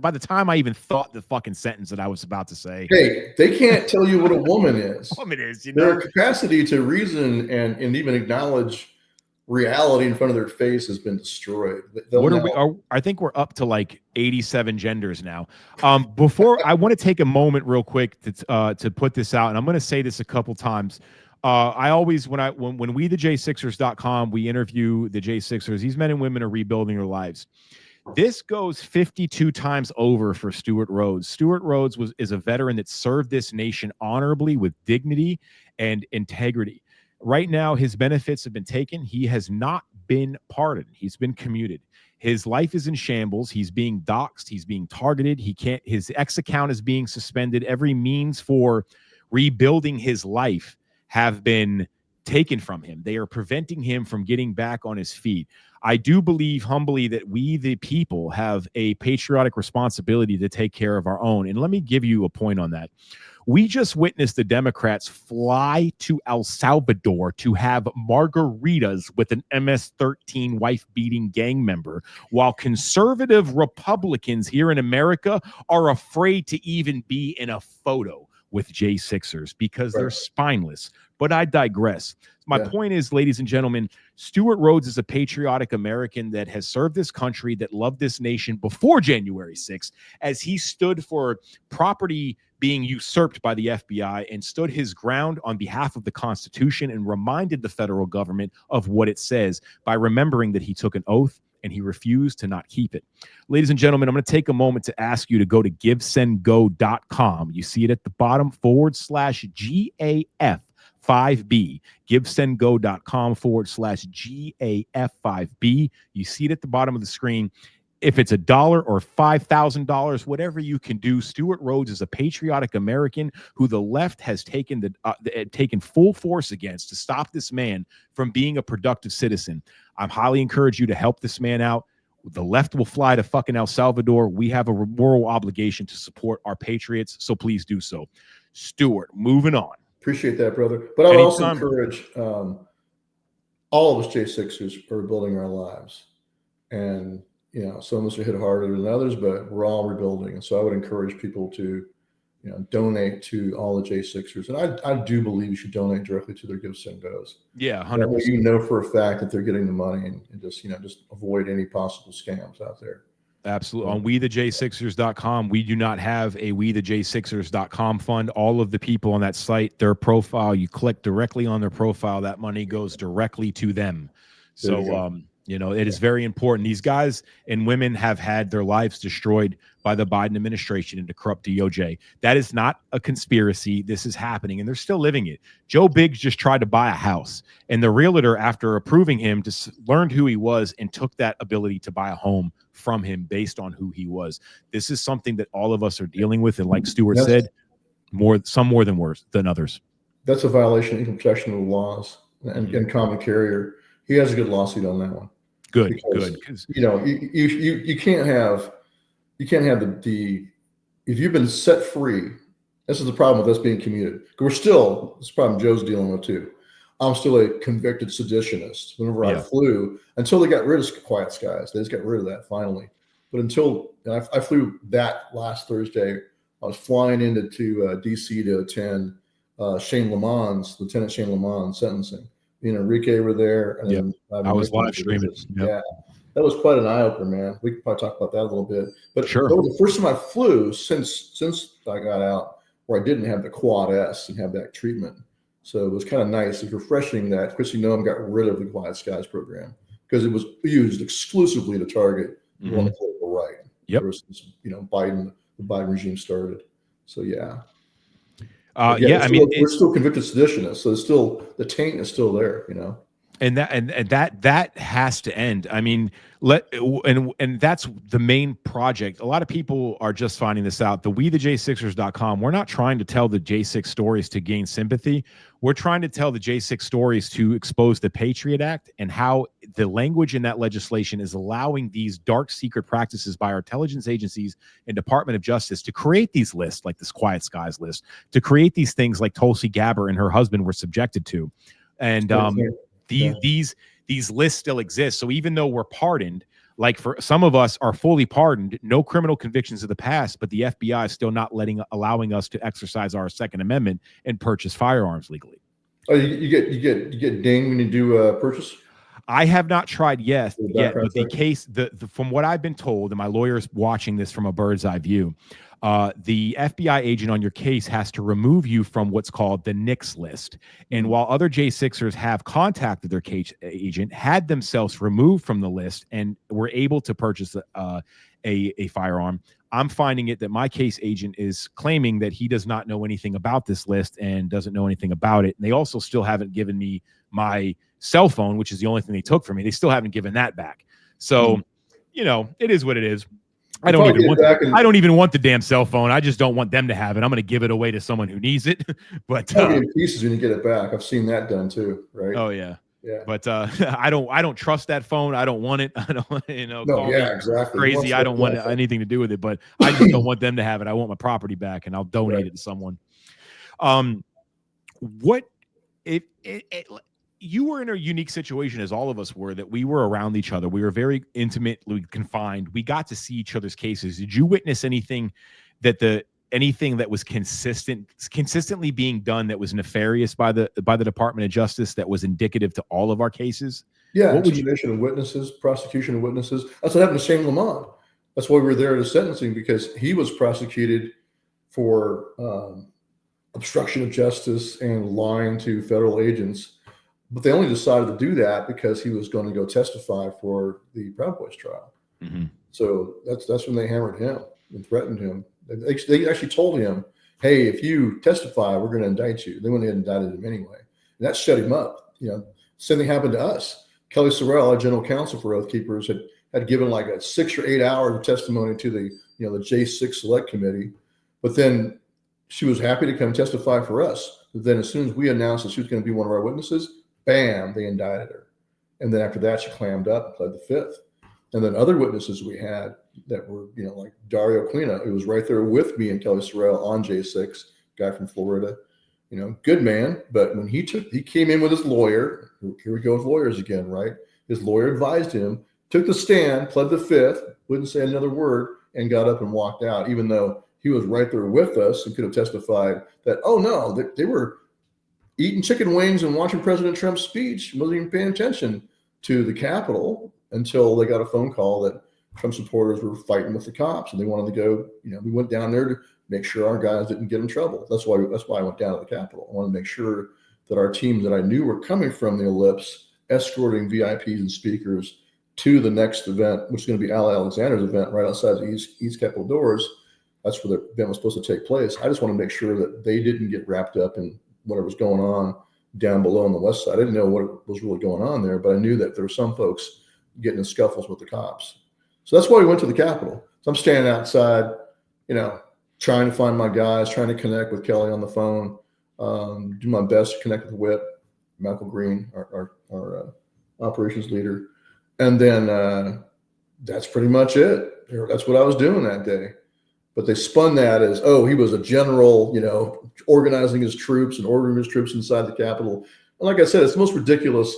by the time I even thought the fucking sentence that I was about to say, hey, they can't tell you what a woman is. Woman is, their capacity to reason and even acknowledge reality in front of their face has been destroyed. I think we're up to like 87 genders now. Before I want to take a moment real quick to put this out, and I'm going to say this a couple times. I always, when we, the J6ers.com, we interview the J6ers, these men and women are rebuilding their lives. This goes 52 times over for Stewart Rhoads. Stewart Rhoads is a veteran that served this nation honorably with dignity and integrity. Right now, his benefits have been taken. He has not been pardoned. He's been commuted. His life is in shambles. He's being doxxed. He's being targeted. His X account is being suspended. Every means for rebuilding his life have been taken from him. They are preventing him from getting back on his feet. I do believe humbly that we, the people, have a patriotic responsibility to take care of our own. And let me give you a point on that. We just witnessed the Democrats fly to El Salvador to have margaritas with an MS-13 wife-beating gang member, while conservative Republicans here in America are afraid to even be in a photo with J6ers because they're spineless. But I digress. My point is, ladies and gentlemen, Stewart Rhoads is a patriotic American that has served this country, that loved this nation before January 6th, as he stood for property being usurped by the FBI and stood his ground on behalf of the Constitution and reminded the federal government of what it says by remembering that he took an oath and he refused to not keep it. Ladies and gentlemen, I'm going to take a moment to ask you to go to givesendgo.com. You see it at the bottom /GAF5B, givesendgo.com /GAF5B. You see it at the bottom of the screen. If it's $1 or $5,000, whatever you can do, Stewart Rhoads is a patriotic American who the left has taken taken full force against to stop this man from being a productive citizen. I'm highly encourage you to help this man out. The left will fly to fucking El Salvador. We have a moral obligation to support our patriots, so please do so. Stewart, moving on. Appreciate that, brother. But I would also encourage all of us J6ers are rebuilding our lives. And some of us are hit harder than others, but we're all rebuilding. And so I would encourage people to, donate to all the J6ers. And I do believe you should donate directly to their Give Send Goes. Yeah, 100%. You know for a fact that they're getting the money, and just avoid any possible scams out there. Absolutely. On WeTheJ6ers.com, we do not have a WeTheJ6ers.com fund. All of the people on that site, their profile, you click directly on their profile, that money goes directly to them. So, it is very important. These guys and women have had their lives destroyed by the Biden administration and the corrupt DOJ. That is not a conspiracy. This is happening, and they're still living it. Joe Biggs just tried to buy a house, and the realtor, after approving him, just learned who he was and took that ability to buy a home from him based on who he was. This is something that all of us are dealing with, and like Stewart said, some more than others. That's a violation of equal protection of the laws and common carrier. He has a good lawsuit on that one. Good. You can't have the if you've been set free. This is the problem with us being commuted. We're still, this problem Joe's dealing with too. I'm still a convicted seditionist. Whenever I flew, until they got rid of Quiet Skies, they just got rid of that finally. But until I flew that last Thursday, I was flying into DC to attend Lieutenant Shane Lamont's sentencing. Me and Enrique were there, and I was live streaming. Yeah, that was quite an eye opener, man. We could probably talk about that a little bit. But sure, that was the first time I flew since I got out, where I didn't have the Quad S and have that treatment. So it was kind of nice. It's refreshing that Chrissy Noem got rid of the Quiet Skies program because it was used exclusively to target the political right. Yep. Versus, the Biden regime started. So yeah. We're still convicted seditionists, so it's still, the taint is still there, And that has to end. I mean, and that's the main project. A lot of people are just finding this out. The WeTheJ6ers.com, we're not trying to tell the J6 stories to gain sympathy. We're trying to tell the J6 stories to expose the Patriot Act and how the language in that legislation is allowing these dark secret practices by our intelligence agencies and Department of Justice to create these lists, like this Quiet Skies list, to create these things like Tulsi Gabbard and her husband were subjected to. And these lists still exist. So even though we're pardoned, like for some of us are fully pardoned, no criminal convictions of the past, but the FBI is still not allowing us to exercise our Second Amendment and purchase firearms legally. Oh, you get dinged when you do purchase? I have not tried yet, but the case, from what I've been told, and my lawyer's watching this from a bird's eye view, the FBI agent on your case has to remove you from what's called the NICS list. And while other J6ers have contacted their case agent, had themselves removed from the list, and were able to purchase a firearm, I'm finding it that my case agent is claiming that he does not know anything about this list and doesn't know anything about it. And they also still haven't given me my cell phone, which is the only thing they took from me. They still haven't given that back. So, it is what it is. I don't even want the damn cell phone. I just don't want them to have it. I'm going to give it away to someone who needs it. But in pieces when you get it back. I've seen that done too, right? Oh yeah. Yeah. But I don't trust that phone. I don't want it. I don't want, exactly. Crazy. I don't want anything to do with it, but I just don't want them to have it. I want my property back, and I'll donate it to someone. What it you were in a unique situation, as all of us were, that we were around each other. We were very intimately confined. We got to see each other's cases. Did you witness anything that was consistently being done that was nefarious by the Department of Justice, that was indicative to all of our cases? Yeah, What would you? intimidation of witnesses, prosecution of witnesses. That's what happened to Shane Lamont. That's why we were there at his sentencing, because he was prosecuted for obstruction of justice and lying to federal agents. But they only decided to do that because he was going to go testify for the Proud Boys trial. Mm-hmm. So that's when they hammered him and threatened him. They actually told him, "Hey, if you testify, we're going to indict you." They went ahead and indicted him anyway, and that shut him up. Same thing happened to us. Kelly Sorrell, our general counsel for Oath Keepers, had given like a 6 or 8 hours of testimony to the J6 Select Committee, but then she was happy to come testify for us. But then as soon as we announced that she was going to be one of our witnesses, bam, they indicted her. And then after that, she clammed up and pled the fifth. And then other witnesses we had that were, like Dario Quina, who was right there with me and Kelly Sorrell on J6, guy from Florida, good man. But when he came in with his lawyer, here we go with lawyers again, right? His lawyer advised him, took the stand, pled the fifth, wouldn't say another word, and got up and walked out, even though he was right there with us and could have testified that, oh no, they were eating chicken wings and watching President Trump's speech, wasn't even paying attention to the Capitol until they got a phone call that Trump supporters were fighting with the cops and they wanted to go. We went down there to make sure our guys didn't get in trouble. That's why I went down to the Capitol. I wanted to make sure that our team that I knew were coming from the Ellipse, escorting VIPs and speakers to the next event, which is going to be Al Alexander's event right outside the East Capitol doors. That's where the event was supposed to take place. I just want to make sure that they didn't get wrapped up in whatever was going on down below on the west side. I didn't know what was really going on there, but I knew that there were some folks getting in scuffles with the cops. So that's why we went to the Capitol. So I'm standing outside, trying to find my guys, trying to connect with Kelly on the phone, do my best to connect with Whip, Michael Green, our operations leader. And then that's pretty much it. That's what I was doing that day. But they spun that as, oh, he was a general, organizing his troops and ordering his troops inside the Capitol. And like I said, it's the most ridiculous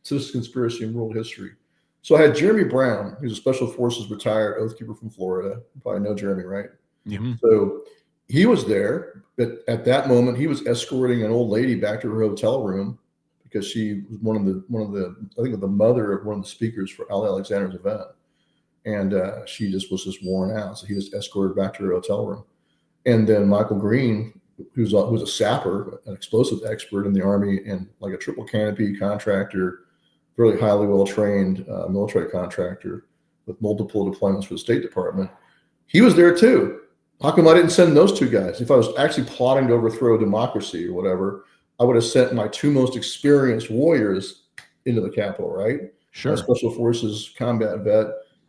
citizen conspiracy in world history. So I had Jeremy Brown, who's a Special Forces retired Oath Keeper from Florida. You probably know Jeremy, right? Mm-hmm. So he was there, but at that moment, he was escorting an old lady back to her hotel room because she was one of the I think the mother of one of the speakers for Al Alexander's event. And she was just worn out. So he just escorted back to her hotel room. And then Michael Green, who's a sapper, an explosive expert in the Army and like a triple canopy contractor, really highly well-trained military contractor with multiple deployments for the State Department. He was there too. How come I didn't send those two guys? If I was actually plotting to overthrow democracy or whatever, I would have sent my two most experienced warriors into the Capitol, right? Sure. My Special Forces combat vet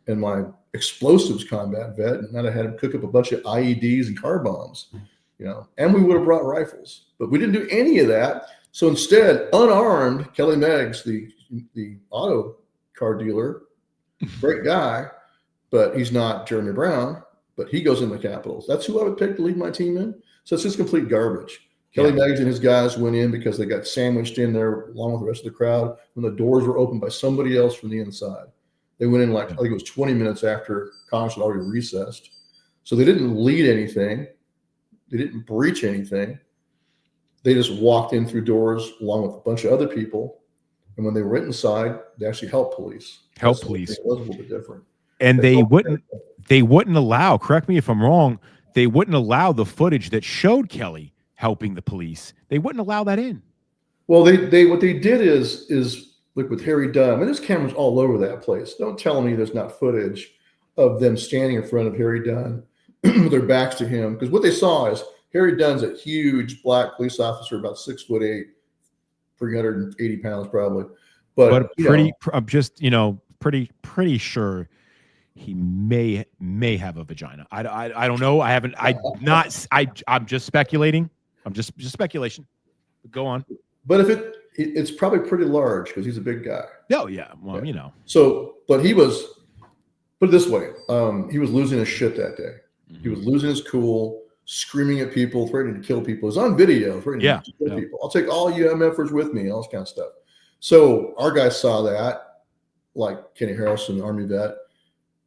and my explosives combat vet, and then I had him cook up a bunch of IEDs and car bombs, and we would have brought rifles, but we didn't do any of that. So instead, unarmed, Kelly Meggs, the auto car dealer, great guy, but he's not Jeremy Brown, but he goes in the Capitol. That's who I would pick to lead my team in. So it's just complete garbage. Kelly Meggs and his guys went in because they got sandwiched in there along with the rest of the crowd when the doors were opened by somebody else from the inside. They went in I think it was 20 minutes after Congress had already recessed. So they didn't lead anything. They didn't breach anything. They just walked in through doors along with a bunch of other people. And when they were inside, they actually helped police. It was a little bit different. And they wouldn't allow, correct me if I'm wrong, they wouldn't allow the footage that showed Kelly helping the police. They wouldn't allow that in. Well, they what they did is look with Harry Dunn. And there's cameras all over that place. Don't tell me there's not footage of them standing in front of Harry Dunn with their backs to him. Because what they saw is Harry Dunn's a huge black police officer, about 6'8", 380 pounds probably. But I'm just, pretty sure he may have a vagina. I don't know. I'm just speculating. I'm just speculation. Go on. But if it's probably pretty large because he's a big guy. Oh yeah. Well, yeah. So, but he was, put it this way, he was losing his shit that day. Mm-hmm. He was losing his cool. screaming at people, threatening to kill people. It's on video, threatening to kill people. I'll take all you MFers with me, all this kind of stuff. So our guys saw that, like Kenny Harrelson, Army vet,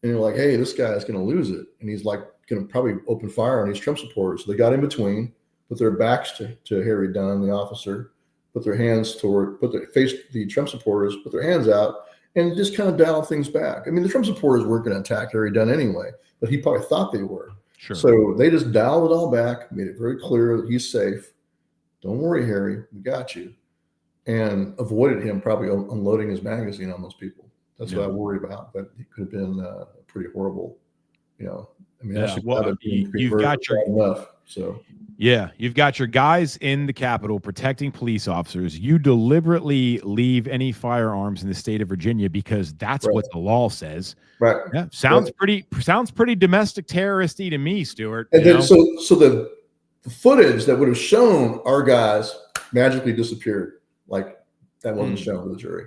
and they're like, hey, this guy's going to lose it. And he's like going to probably open fire on these Trump supporters. So they got in between, put their backs to Harry Dunn, the officer, face the Trump supporters, put their hands out, and just kind of dial things back. I mean, the Trump supporters weren't going to attack Harry Dunn anyway, but he probably thought they were. Sure. So they just dialed it all back, made it very clear that he's safe. Don't worry, Harry, we got you. And avoided him probably unloading his magazine on those people. That's what I worry about. But it could have been pretty horrible, I mean, you've got your enough. So you've got your guys in the Capitol protecting police officers. You deliberately leave any firearms in the state of Virginia because that's what the law says. Right. Yeah. Sounds pretty domestic terroristy to me, Stewart. And then so the footage that would have shown our guys magically disappeared. Like that wasn't shown to the jury.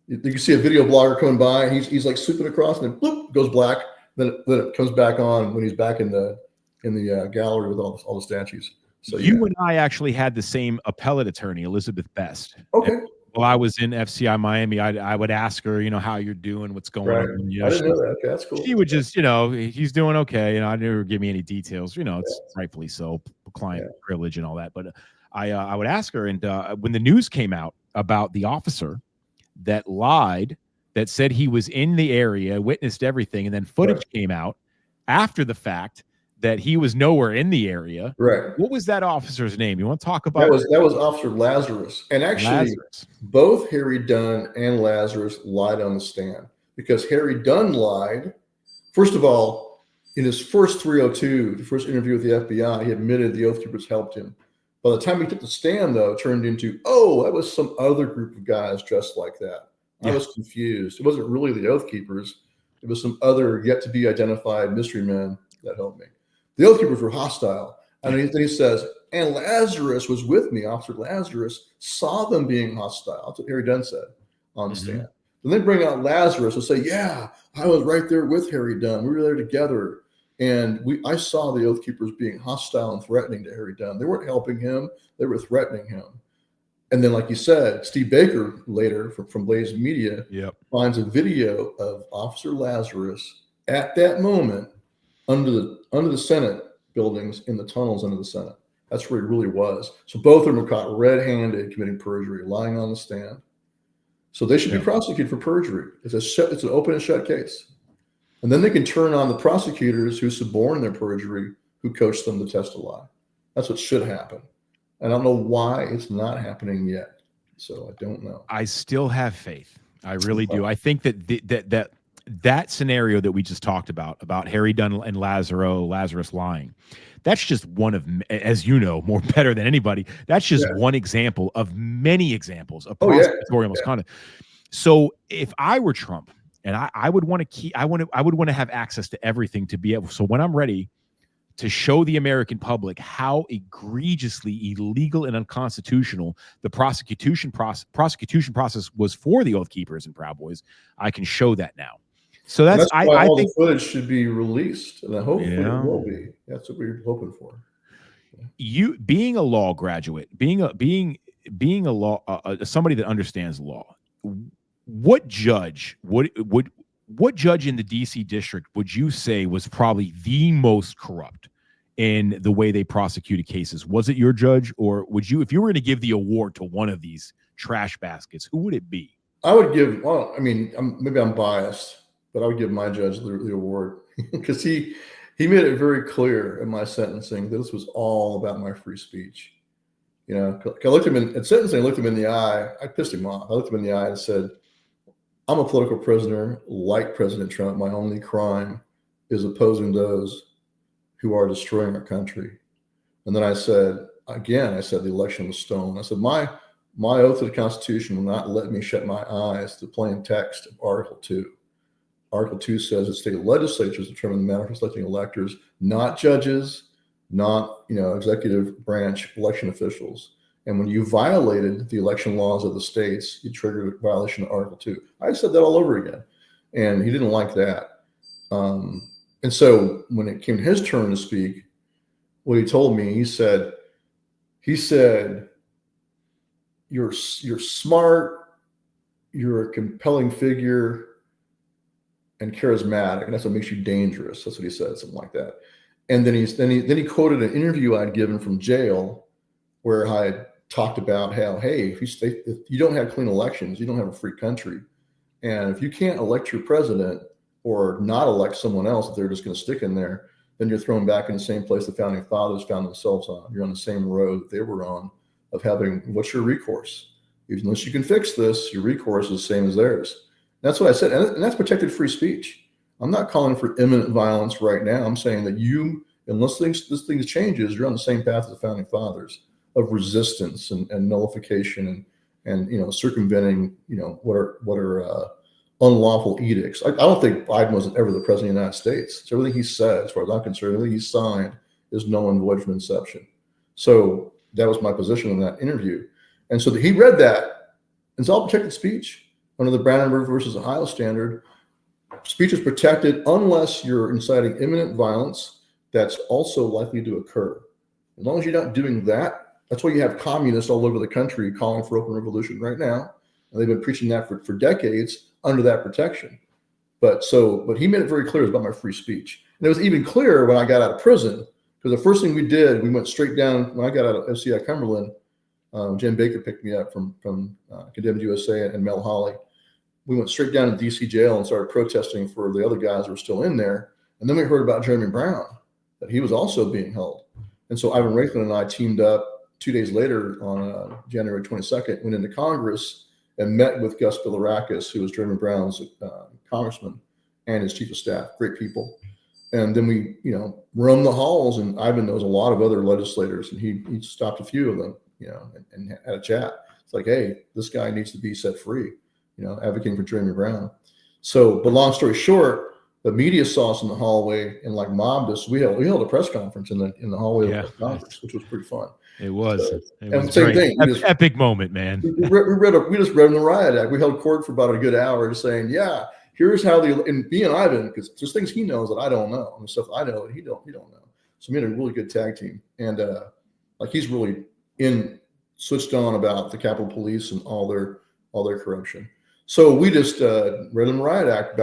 You can see a video blogger coming by. He's like swooping across, and then bloop, goes black. Then it comes back on when he's back in the gallery with all the statues. So you and I actually had the same appellate attorney, Elizabeth Best. Okay. While I was in FCI Miami, I would ask her, how you're doing, what's going on. I didn't know that. Okay, that's cool. She would just, he's doing okay. I never give me any details. It's rightfully so, client privilege and all that. But I would ask her, and when the news came out about the officer that lied, that said he was in the area, witnessed everything, and then footage came out after the fact that he was nowhere in the area. Right. What was that officer's name? You want to talk about that was Officer Lazarus. And actually both Harry Dunn and Lazarus lied on the stand, because Harry Dunn lied. First of all, in his first 302, the first interview with the FBI, he admitted the Oath Keepers helped him. By the time he took the stand, though, it turned into, that was some other group of guys dressed like that. I was confused. It wasn't really the Oath Keepers. It was some other yet to be identified mystery men that helped me. The Oath Keepers were hostile. And then he says, and Lazarus was with me. Officer Lazarus saw them being hostile. That's what Harry Dunn said on the stand. Then they bring out Lazarus and say, yeah, I was right there with Harry Dunn. We were there together. And I saw the Oath Keepers being hostile and threatening to Harry Dunn. They weren't helping him. They were threatening him. And then, like you said, Steve Baker later from Blaze Media finds a video of Officer Lazarus at that moment under the Senate buildings, in the tunnels under the Senate. That's where he really was. So both of them are caught red-handed committing perjury, lying on the stand. So they should be prosecuted for perjury. It's an open and shut case. And then they can turn on the prosecutors who suborn their perjury, who coach them to test a lie. That's what should happen. I don't know why it's not happening yet. So I don't know. I still have faith. I really do. I think that scenario that we just talked about Harry Dunn and Lazarus lying, that's just one of, as you know, more better than anybody, that's just one example of many examples of prosecutorial misconduct. So if I were Trump, and I would want to have access to everything to be able, so when I'm ready to show the American public how egregiously illegal and unconstitutional the prosecution process was for the Oath Keepers and Proud Boys, I can show that now. So that's why I think the footage should be released, and I hope it will be. That's what we're hoping for. You being a law graduate, being a law somebody that understands law, what judge what judge in the DC district would you say was probably the most corrupt in the way they prosecuted cases? Was it your judge, or would you, if you were going to give the award to one of these trash baskets, who would it be? I would give, maybe I'm biased, but I would give my judge the award because he made it very clear in my sentencing that this was all about my free speech. I looked him in sentencing. I looked him in the eye. I pissed him off. I looked him in the eye and said, I'm a political prisoner like President Trump. My only crime is opposing those who are destroying our country. And then I said, the election was stolen. I said, my oath to the Constitution will not let me shut my eyes to the plain text of Article 2. Article 2 says that state legislatures determine the manner for selecting electors, not judges, not executive branch election officials. And when you violated the election laws of the states, you triggered a violation of Article 2. I said that all over again, and he didn't like that. And so when it came his turn to speak, what he told me. He said, you're smart, you're a compelling figure, and charismatic, and that's what makes you dangerous. That's what he said, something like that. And then he quoted an interview I'd given from jail where I had talked about how, hey, if you don't have clean elections, you don't have a free country. And if you can't elect your president or not elect someone else that they're just going to stick in there, then you're thrown back in the same place the founding fathers found themselves on. You're on the same road that they were on of having, what's your recourse? Unless you can fix this, your recourse is the same as theirs. That's what I said. And that's protected free speech. I'm not calling for imminent violence right now. I'm saying that unless this thing changes, you're on the same path as the founding fathers of resistance and nullification and circumventing what are unlawful edicts. I don't think Biden was ever the president of the United States. So everything he said, as far as I'm concerned, everything he signed is null and void from inception. So that was my position in that interview. And so he read that. It's all protected speech under the Brandenburg versus Ohio standard. Speech is protected unless you're inciting imminent violence that's also likely to occur. As long as you're not doing that, that's why you have communists all over the country calling for open revolution right now. And they've been preaching that for decades under that protection. But he made it very clear it was about my free speech. And it was even clearer when I got out of prison, because the first thing we did, we went straight down, when I got out of FCI Cumberland, Jen Baker picked me up from Condemned USA and Mel Holly. We went straight down to DC jail and started protesting for the other guys who were still in there. And then we heard about Jeremy Brown, that he was also being held. And so Ivan Raiklin and I teamed up 2 days later on January 22nd, went into Congress and met with Gus Bilirakis, who was Jeremy Brown's congressman and his chief of staff, great people. And then we, roamed the halls, and Ivan knows a lot of other legislators, and he stopped a few of them, and had a chat. It's like, hey, this guy needs to be set free, advocating for Jeremy Brown. So, but long story short, the media saw us in the hallway and mobbed us. We held a press conference in the hallway of Congress, which was pretty fun. It was. So, it was same great. thing. Epic moment, man. We just read in the riot act. We held court for about a good hour, just saying, yeah, here's how and me and Ivan, because there's things he knows that I don't know, and stuff I know that he don't know. So we had a really good tag team, and he's really switched on about the Capitol Police and all their corruption. So we just read in the riot act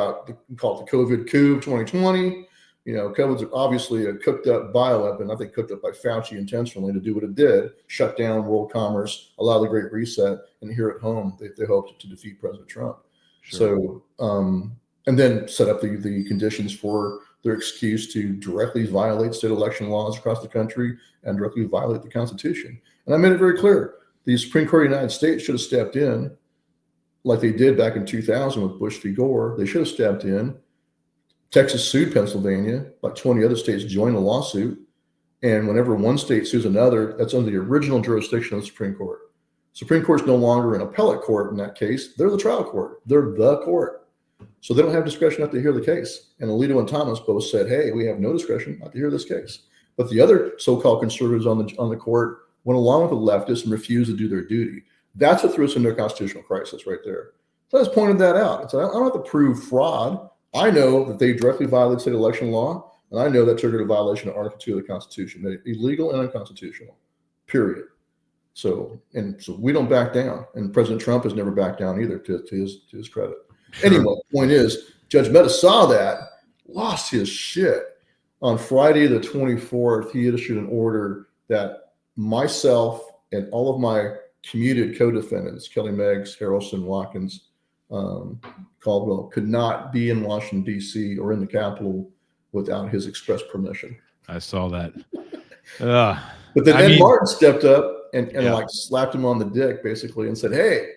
we call it the COVID coup of 2020. COVID's obviously a cooked up bioweapon, I think cooked up by Fauci intentionally to do what it did, shut down world commerce, allow the Great Reset, and here at home, they hoped to defeat President Trump. Sure. So, and then set up the conditions for their excuse to directly violate state election laws across the country and directly violate the Constitution. And I made it very clear, the Supreme Court of the United States should have stepped in like they did back in 2000 with Bush v. Gore. They should have stepped in. Texas sued Pennsylvania, like 20 other states joined the lawsuit. And whenever one state sues another, that's under the original jurisdiction of the Supreme Court. Supreme Court's no longer an appellate court in that case. They're the trial court. They're the court. So they don't have discretion not to hear the case. And Alito and Thomas both said, hey, we have no discretion not to hear this case. But the other so-called conservatives on the court went along with the leftists and refused to do their duty. That's what threw us into a constitutional crisis right there. So I just pointed that out. I don't have to prove fraud. I know that they directly violated state election law, and I know that triggered a violation of Article 2 of the Constitution. They're illegal and unconstitutional, period. So we don't back down, and President Trump has never backed down either, to his credit. Sure. Anyway, the point is, Judge Mehta saw that, lost his shit. On Friday the 24th, he issued an order that myself and all of my commuted co-defendants, Kelly Meggs, Harrelson, Watkins, Caldwell, could not be in Washington, D.C. or in the Capitol without his express permission. I saw that. But then Ed Martin stepped up and slapped him on the dick basically and said, hey,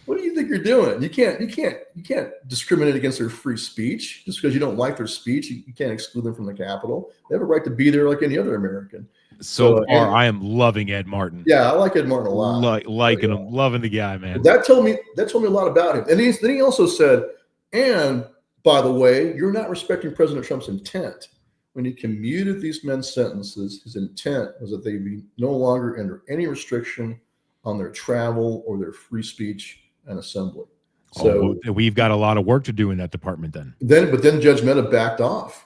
what do you think you're doing? You can't discriminate against their free speech just because you don't like their speech. You can't exclude them from the Capitol. They have a right to be there like any other American. So far, I am loving Ed Martin. Yeah, I like Ed Martin a lot. Liking him, loving the guy, man. That told me a lot about him. And then he also said, and by the way, you're not respecting President Trump's intent. When he commuted these men's sentences, his intent was that they be no longer under any restriction on their travel or their free speech and assembly. So we've got a lot of work to do in that department then. But then Judge Mehta backed off.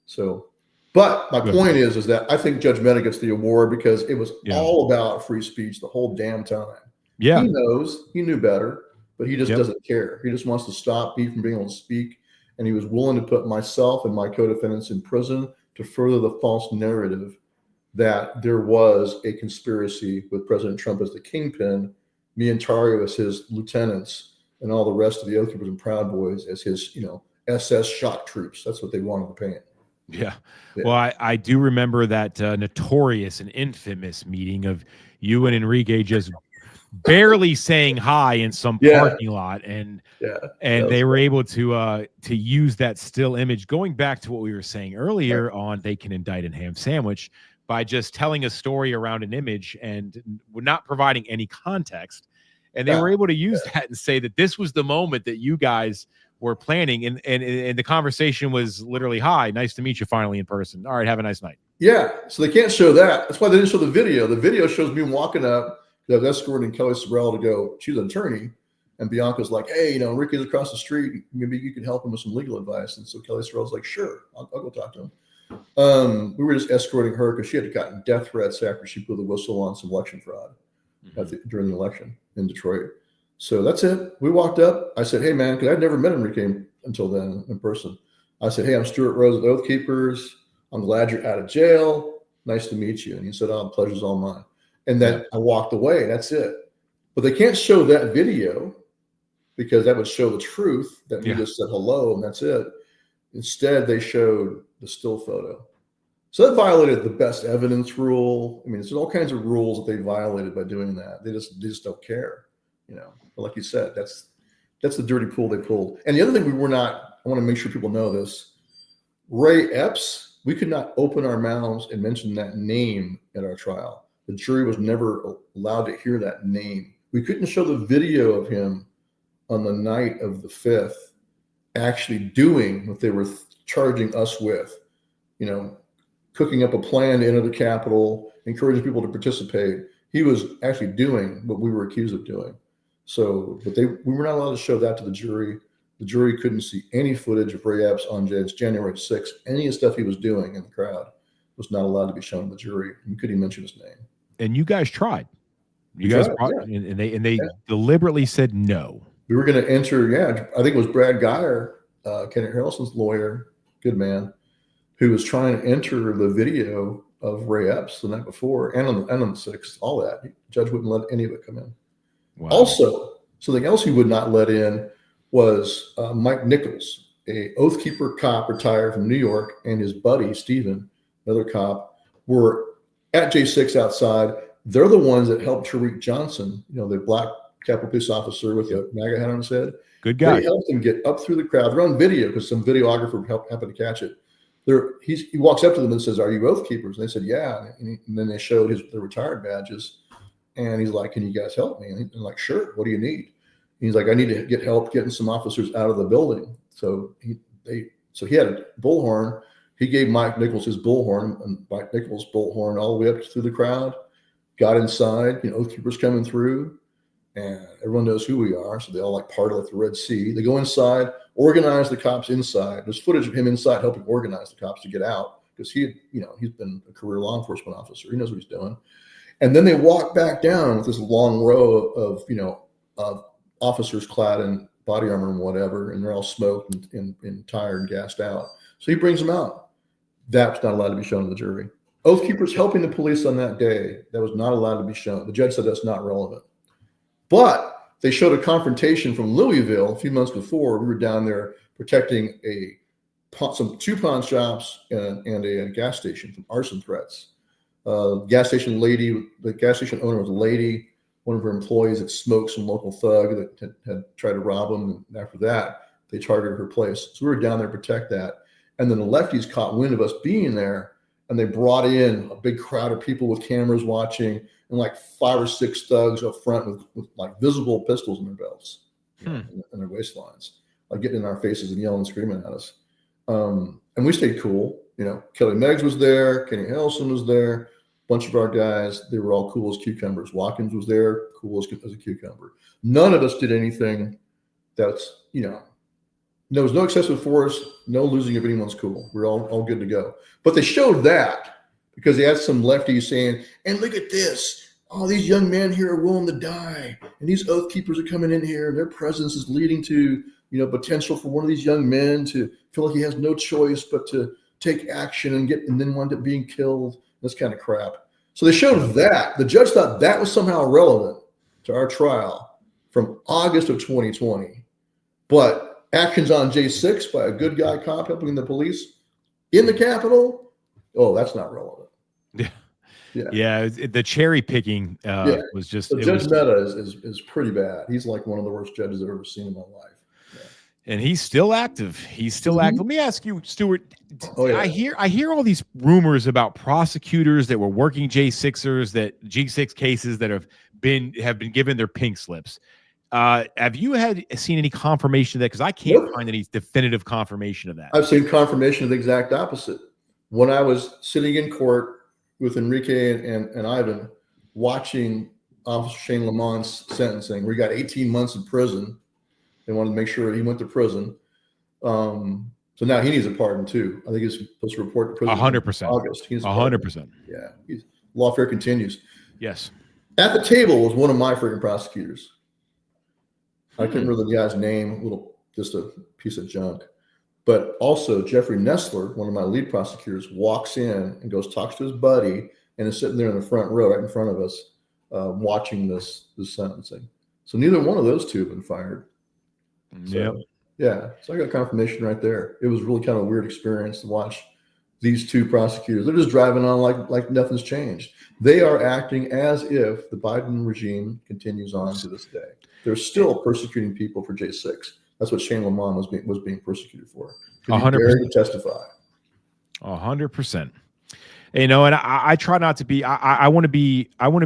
So But my Good. point is that I think Judge Mehta gets the award because it was Yeah. all about free speech the whole damn time. Yeah. He knew better, but he just Yep. doesn't care. He just wants to stop me from being able to speak. And he was willing to put myself and my co-defendants in prison to further the false narrative that there was a conspiracy with President Trump as the kingpin, me and Tario as his lieutenants, and all the rest of the Oath Keepers and Proud Boys as his, SS shock troops. That's what they wanted to paint. Yeah. Yeah. Well, I do remember that notorious and infamous meeting of you and Enrique just barely saying hi in some Yeah. parking lot, and that they was were fun. able to use that still image. Going back to what we were saying earlier on, they can indict a ham sandwich by just telling a story around an image and not providing any context. And they were able to use that and say that this was the moment that you guys were planning, and the conversation was literally, "Hi, nice to meet you finally in person. All right, have a nice night." Yeah, so they can't show that. That's why they didn't show the video. The video shows me walking up. I was escorting Kelly Sorrell to go. She's an attorney, and Bianca's like, "Hey, Ricky's across the street. Maybe you can help him with some legal advice." And so Kelly Sorrell's like, "Sure, I'll go talk to him." We were just escorting her because she had gotten death threats after she blew the whistle on some election fraud during the election in Detroit. So that's it. We walked up. I said, "Hey, man," because I'd never met Enrique until then in person. I said, "Hey, I'm Stewart Rhoads with Oath Keepers. I'm glad you're out of jail. Nice to meet you." And he said, "Oh, the pleasure's all mine." And then I walked away. That's it. But they can't show that video because that would show the truth that we just said hello and that's it. Instead, they showed the still photo. So that violated the best evidence rule. I mean, there's all kinds of rules that they violated by doing that. They just don't care, But like you said, that's the dirty pool they pulled. And the other thing I want to make sure people know this. Ray Epps, we could not open our mouths and mention that name at our trial. The jury was never allowed to hear that name. We couldn't show the video of him on the night of the 5th actually doing what they were charging us with, cooking up a plan to enter the Capitol, encouraging people to participate. He was actually doing what we were accused of doing. So, but we were not allowed to show that to the jury. The jury couldn't see any footage of Ray Epps on January 6th. Any of the stuff he was doing in the crowd was not allowed to be shown to the jury. We couldn't even mention his name. And you guys tried. You guys brought, and they deliberately said no. We were going to enter. I think it was Brad Geyer, Kenneth Harrelson's lawyer, good man, who was trying to enter the video of Ray Epps the night before and on the 6th. All that the judge wouldn't let any of it come in. Wow. Also, something else he would not let in was Mike Nichols, a Oath Keeper cop retired from New York, and his buddy Stephen, another cop, were at J6 outside. They're the ones that helped Tariq Johnson, the black Capitol Police officer with the MAGA hat on his head. Good guy. They helped him get up through the crowd. They're on video because some videographer happened to catch it. He walks up to them and says, "Are you Oath Keepers?" And they said, "Yeah." And then they showed their retired badges. And he's like, "Can you guys help me?" And I'm like, "Sure. What do you need?" And he's like, "I need to get help getting some officers out of the building." So he had a bullhorn. He gave Mike Nichols his bullhorn, and Mike Nichols bullhorn all the way up through the crowd. Got inside, Oath Keepers coming through, and everyone knows who we are. So they all part like the Red Sea. They go inside, organize the cops inside. There's footage of him inside helping organize the cops to get out because he's been a career law enforcement officer. He knows what he's doing. And then they walk back down with this long row of officers clad in body armor and whatever, and they're all smoked and tired and gassed out. So he brings them out. That's not allowed to be shown to the jury. Oath Keepers helping the police on that day, that was not allowed to be shown. The judge said that's not relevant. But they showed a confrontation from Louisville a few months before. We were down there protecting two pawn shops and a gas station from arson threats. The gas station owner was a lady. One of her employees had smoked some local thug that had tried to rob them. And after that, they targeted her place. So we were down there to protect that. And then the lefties caught wind of us being there, and they brought in a big crowd of people with cameras watching, and 5 or 6 thugs up front with visible pistols in their belts, in their waistlines, getting in our faces and yelling and screaming at us. And we stayed cool. Kelly Meggs was there, Kenny Harrelson was there, a bunch of our guys. They were all cool as cucumbers. Watkins was there, cool as a cucumber. None of us did anything that's There was no excessive force, no losing of anyone's cool. We're all good to go. But they showed that because they had some lefties saying, and look at this. Oh, these young men here are willing to die. And these oath keepers are coming in here. And their presence is leading to, potential for one of these young men to feel like he has no choice but to take action and then wind up being killed. This kind of crap. So they showed that. The judge thought that was somehow relevant to our trial from August of 2020. But actions on J6 by a good guy cop helping the police in the Capitol, that's not relevant. Yeah. The cherry picking was just. So Judge Mehta is pretty bad. He's like one of the worst judges I've ever seen in my life. Yeah. And he's still active. He's still active. Let me ask you, Stewart. Yeah. I hear all these rumors about prosecutors that were working J6ers, that G6 cases that have been given their pink slips. Have you seen any confirmation of that? Because I can't find any definitive confirmation of that. I've seen confirmation of the exact opposite. When I was sitting in court with Enrique and Ivan, watching Officer Shane Lamont's sentencing, where he got 18 months in prison. They wanted to make sure he went to prison. So now he needs a pardon too. I think he's supposed to report to prison 100%. in August. 100%. Yeah. Lawfare continues. Yes. At the table was one of my freaking prosecutors. I can't remember the guy's name, just a piece of junk. But also Jeffrey Nestler, one of my lead prosecutors, walks in and talks to his buddy and is sitting there in the front row, right in front of us, watching this sentencing. So neither one of those two have been fired. So, yeah. So I got confirmation right there. It was really kind of a weird experience to watch these two prosecutors. They're just driving on like nothing's changed. They are acting as if the Biden regime continues on to this day. They're still persecuting people for J6. That's what Shane Lamont was being persecuted for. 100% to testify. 100%. And I try not to be. I want to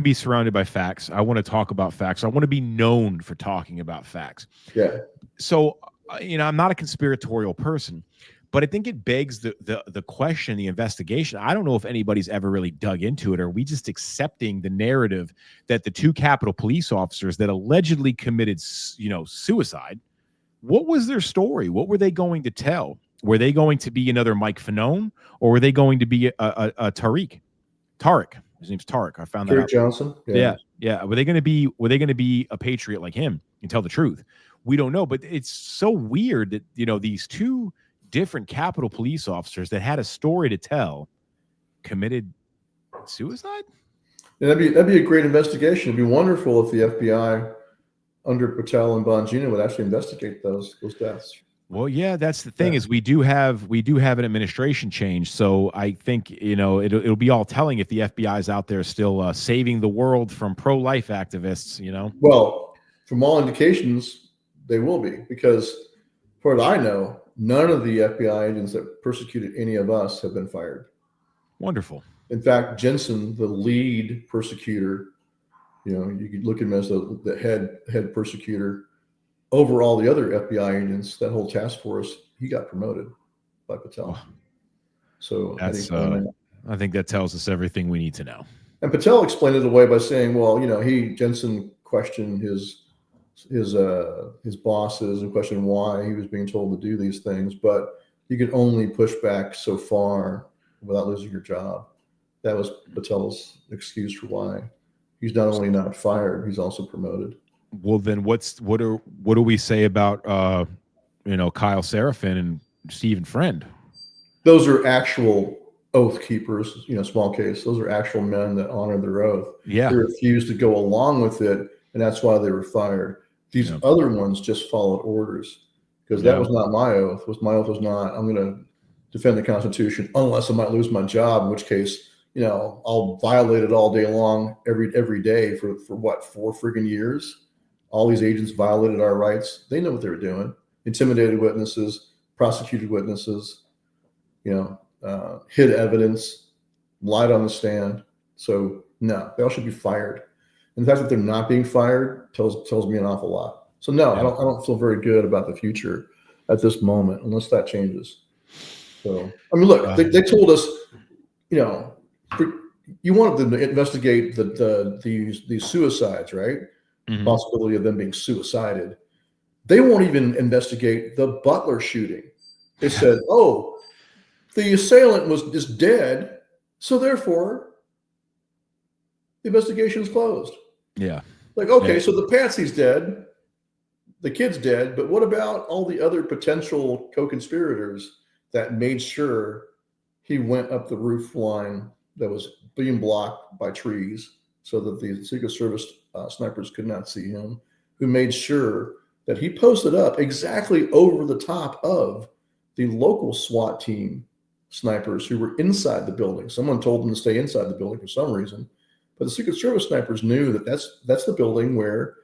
be surrounded by facts. I want to talk about facts. I want to be known for talking about facts. Yeah. So I'm not a conspiratorial person, but I think it begs the question, the investigation. I don't know if anybody's ever really dug into it. Or are we just accepting the narrative that the two Capitol police officers that allegedly committed, suicide? What was their story? What were they going to tell? Were they going to be another Mike Fanone, or were they going to be a Tariq? Tarek. His name's Tarek. I found that out. Johnson. Yeah. Were they going to be a patriot like him and tell the truth? We don't know. But it's so weird that these two different Capitol police officers that had a story to tell committed suicide. Yeah, that'd be a great investigation. It'd be wonderful if the FBI under Patel and Bongino would actually investigate those deaths. Well, yeah, that's the thing is we do have an administration change. So I think, it'll be all telling if the FBI is out there still saving the world from pro-life activists, Well, from all indications, they will be, because as far as I know, none of the FBI agents that persecuted any of us have been fired. Wonderful. In fact, Jensen, the lead persecutor, you could look at him as the head persecutor. Over all the other FBI agents, that whole task force, he got promoted by Patel. Oh. So I think that tells us everything we need to know. And Patel explained it away by saying, well, Jensen questioned his bosses and questioned why he was being told to do these things, but you could only push back so far without losing your job. That was Patel's excuse for why he's not only not fired, he's also promoted. Well, then what do we say about Kyle Seraphin and Stephen Friend? Those are actual oath keepers, small case. Those are actual men that honor their oath. Yeah. They refused to go along with it, and that's why they were fired. These other ones just followed orders, because that was not my oath. My oath was not, I'm going to defend the Constitution unless I might lose my job, in which case, I'll violate it all day long, every day for what, 4 friggin' years? All these agents violated our rights. They know what they were doing. Intimidated witnesses, prosecuted witnesses, hid evidence, lied on the stand. So no, they all should be fired. And the fact that they're not being fired tells me an awful lot. So no, I don't feel very good about the future at this moment unless that changes. So I mean, look, they told us, you wanted them to investigate these suicides, right? Mm-hmm. Possibility of them being suicided. They won't even investigate the Butler shooting. They said, oh, the assailant was just dead, so therefore the investigation is closed. Yeah. Like, okay, Yeah. so the Patsy's dead, the kid's dead, but what about all the other potential co-conspirators that made sure he went up the roof line that was being blocked by trees so that the Secret Service snipers could not see him, who made sure that he posted up exactly over the top of the local SWAT team snipers who were inside the building. Someone told them to stay inside the building for some reason, but the Secret Service snipers knew that that's the building where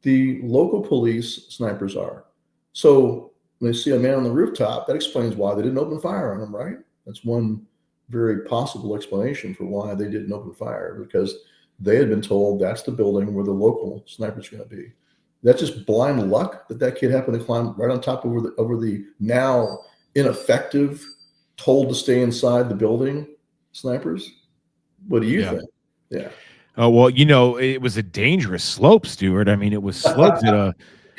the local police snipers are. So when they see a man on the rooftop, that explains why they didn't open fire on him, right? That's one very possible explanation for why they didn't open fire, because they had been told that's the building where the local sniper's going to be. That's just blind luck that kid happened to climb right on top over the now ineffective, told to stay inside the building snipers. What do you think? Yeah. Oh, well, it was a dangerous slope, Stuart. I mean, it was sloped at an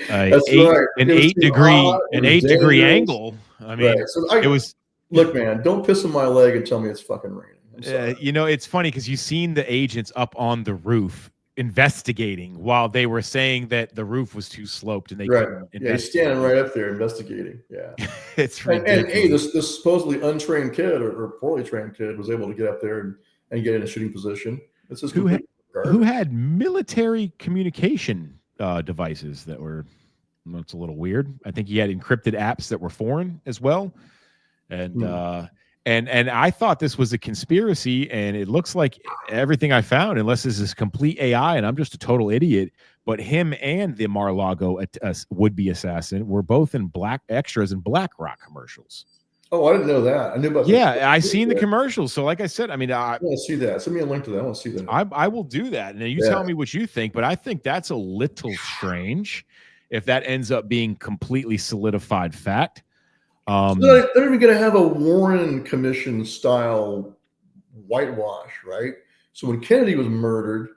That's eight, right. an It was eight too degree, hot, it an was 8 degree dangerous. angle. I mean, Right. So it was. Look, man, don't piss on my leg and tell me it's fucking raining. I'm sorry. It's funny because you've seen the agents up on the roof investigating while they were saying that the roof was too sloped and they Right. couldn't Yeah, he's standing right up there investigating. Yeah. It's And ridiculous. hey, this supposedly untrained kid or poorly trained kid was able to get up there and get in a shooting position. This is who garbage. had military communication devices that were, it's a little weird. I think he had encrypted apps that were foreign as well. And and I thought this was a conspiracy, and it looks like everything I found, unless this is complete AI and I'm just a total idiot, but him and the Mar-a-Lago would-be assassin were both in black extras in BlackRock commercials. Oh, I didn't know that. I knew about I seen the commercials. So like I said, I mean, I want to see that. Send me a link to that. I want to see that. I will do that. And then you tell me what you think, but I think that's a little strange if that ends up being completely solidified fact. So they're even going to have a Warren Commission style whitewash, right? So when Kennedy was murdered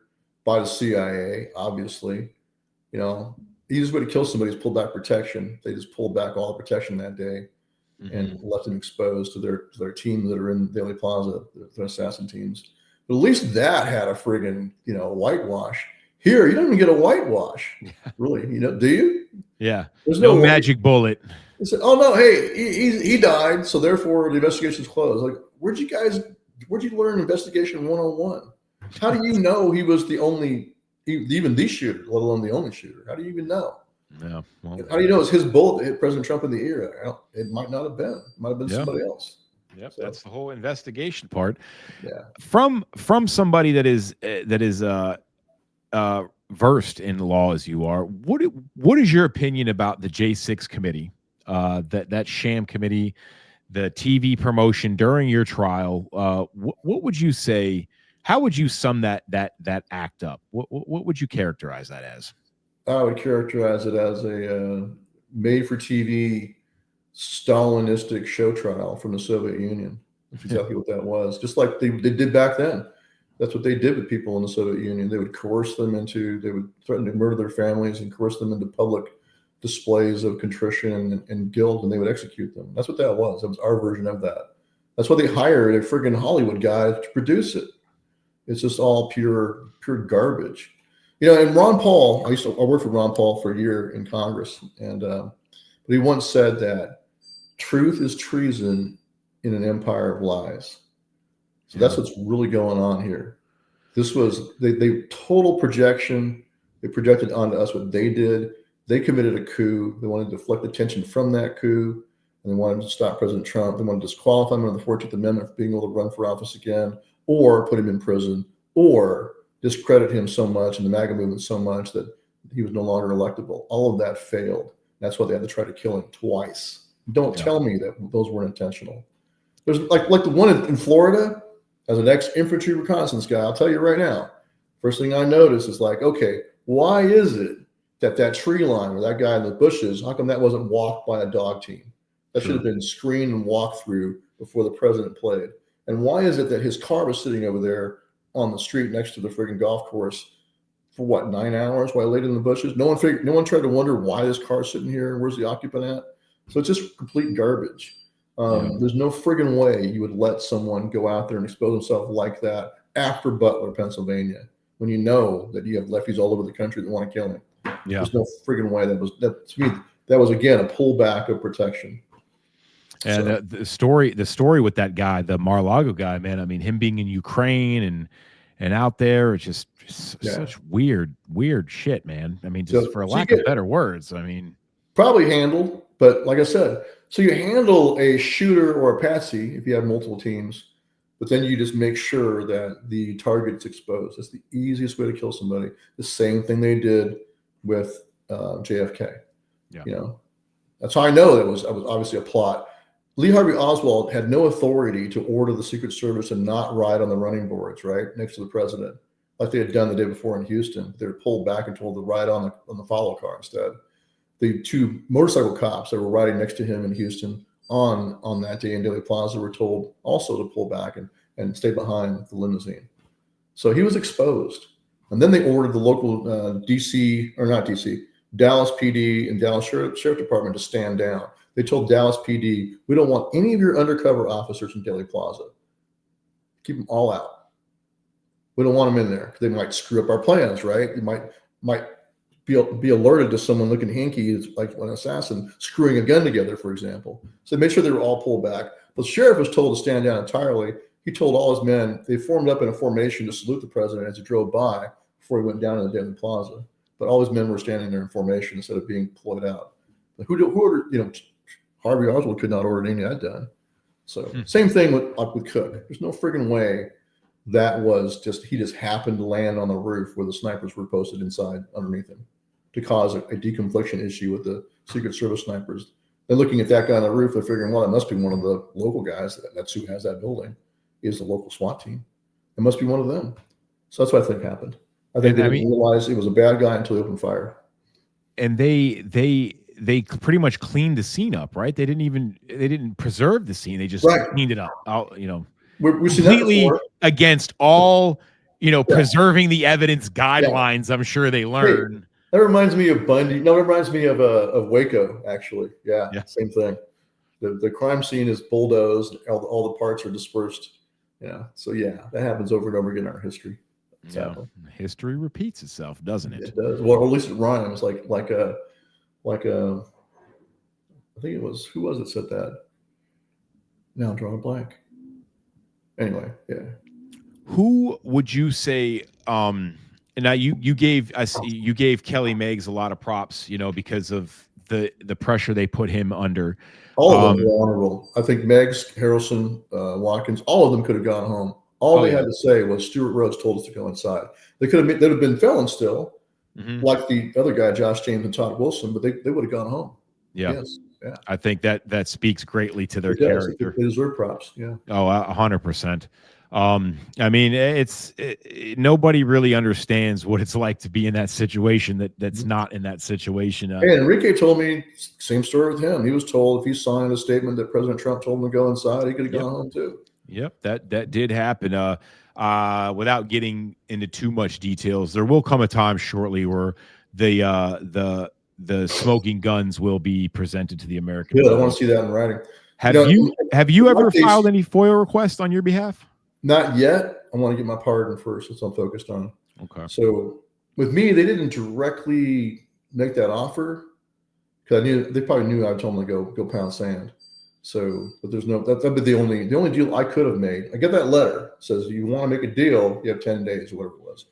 by the CIA, obviously, the easiest way to kill somebody is pull back protection. They just pulled back all the protection that day and left them exposed to their teams that are in Daily Plaza, their assassin teams. But at least that had a friggin' whitewash. Here, you don't even get a whitewash, really. Do you? Yeah. There's no magic bullet. They said, "Oh no, hey, he died, so therefore the investigation's closed." Like, where'd you learn investigation 101? How do you know he was the only, even the shooter, let alone the only shooter? How do you even know? Yeah. Well, how do you know it's his bullet that hit President Trump in the ear? It might not have been. It might have been somebody else. Yep, so that's the whole investigation part. Yeah. From somebody that is versed in the law as you are, what is your opinion about the J6 committee? That sham committee, the TV promotion during your trial. What would you say? How would you sum that act up? What would you characterize that as? I would characterize it as a made-for-TV Stalinistic show trial from the Soviet Union. That's exactly what that was. Just like they did back then. That's what they did with people in the Soviet Union. They would coerce them they would threaten to murder their families and coerce them into public displays of contrition and guilt, and they would execute them. That's what that was. That was our version of that. That's why they hired a friggin' Hollywood guy to produce it. It's just all pure garbage. And Ron Paul, I worked for Ron Paul for a year in Congress, and but he once said that truth is treason in an empire of lies. So that's what's really going on here. This was they total projection. They projected onto us what they did. They committed a coup. They wanted to deflect attention from that coup, and they wanted to stop President Trump. They wanted to disqualify him under the 14th Amendment for being able to run for office again, or put him in prison, or discredit him so much and the MAGA movement so much that he was no longer electable. All of that failed. That's why they had to try to kill him twice. Don't tell me that those weren't intentional. There's like the one in Florida. As an ex-infantry reconnaissance guy, I'll tell you right now, first thing I noticed is like, okay, why is it that tree line where that guy in the bushes, how come that wasn't walked by a dog team? That should have been screened and walked through before the president played. And why is it that his car was sitting over there on the street next to the friggin' golf course for what, 9 hours while I laid in the bushes. No one tried to wonder why this car's sitting here and where's the occupant at. So it's just complete garbage. There's no friggin' way you would let someone go out there and expose himself like that after Butler, Pennsylvania, when you know that you have lefties all over the country that want to kill him. Yeah. There's no friggin' way. That to me, that was again a pullback of protection. And So, the story with that guy, the Mar-a-Lago guy, man. I mean, him being in Ukraine and out there, it's just such weird shit, man. I mean, just for lack of better words. I mean, probably handled, but like I said, so you handle a shooter or a patsy if you have multiple teams, but then you just make sure that the target's exposed. That's the easiest way to kill somebody. The same thing they did with JFK. Yeah. You know, that's how I know that was obviously a plot. Lee Harvey Oswald had no authority to order the Secret Service to not ride on the running boards, right, next to the president, like they had done the day before in Houston. They were pulled back and told to ride on the follow car instead. The 2 motorcycle cops that were riding next to him in Houston on that day in Dealey Plaza were told also to pull back and stay behind the limousine. So he was exposed. And then they ordered the local Dallas PD and Dallas Sheriff Department to stand down. They told Dallas PD, we don't want any of your undercover officers in Dealey Plaza. Keep them all out. We don't want them in there because they might screw up our plans, right? They might be alerted to someone looking hinky, it's like an assassin screwing a gun together, for example. So they made sure they were all pulled back. But the sheriff was told to stand down entirely. He told all his men, they formed up in a formation to salute the president as he drove by before he went down to the Dealey Plaza. But all his men were standing there in formation instead of being deployed out. But who ordered, Harvey Oswald could not order any of that done. So same thing with Cook. There's no friggin' way that was he just happened to land on the roof where the snipers were posted inside underneath him to cause a deconfliction issue with the Secret Service snipers. They're looking at that guy on the roof. They're figuring, well, it must be one of the local guys. That's who has that building, is the local SWAT team. It must be one of them. So that's what I think happened. I think they didn't realize it was a bad guy until they opened fire. And they pretty much cleaned the scene up, right? They didn't preserve the scene. They just cleaned it up. We've seen completely that against all, preserving the evidence guidelines. I'm sure they learned. Hey, that reminds me of Bundy. No, it reminds me of Waco, actually. Yeah, same thing. The crime scene is bulldozed. All the parts are dispersed. Yeah. So that happens over and over again in our history. Yeah. History repeats itself, doesn't it? It does. Well, or at least it rhymes. Like I think it was, who was it said that? Now I'm drawing a blank. Anyway, yeah. Who would you say? Now you gave Kelly Meggs a lot of props, because of the pressure they put him under. All of them were honorable. I think Meggs, Harrelson, Watkins, all of them could have gone home. All they had to say was Stewart Rhoads told us to go inside. They'd have been felons still, like the other guy, Josh James and Todd Wilson, but they would have gone home. Yeah. Yes. Yeah. I think that speaks greatly to their character. They deserve props. Yeah. Oh, 100%. I mean, nobody really understands what it's like to be in that situation that's not in that situation. Hey, Enrique told me, same story with him. He was told if he signed a statement that President Trump told him to go inside, he could have gone home too. Yep, that did happen. Without getting into too much details, there will come a time shortly where the smoking guns will be presented to the American. Good. I want to see that in writing. Have you ever filed any FOIA requests on your behalf? Not yet. I want to get my pardon first. That's what I'm focused on. Okay. So with me, they didn't directly make that offer because they probably knew I told them to go pound sand. So, but there's that'd be the only deal I could have made. I get that letter. It says you want to make a deal, you have 10 days or whatever it was.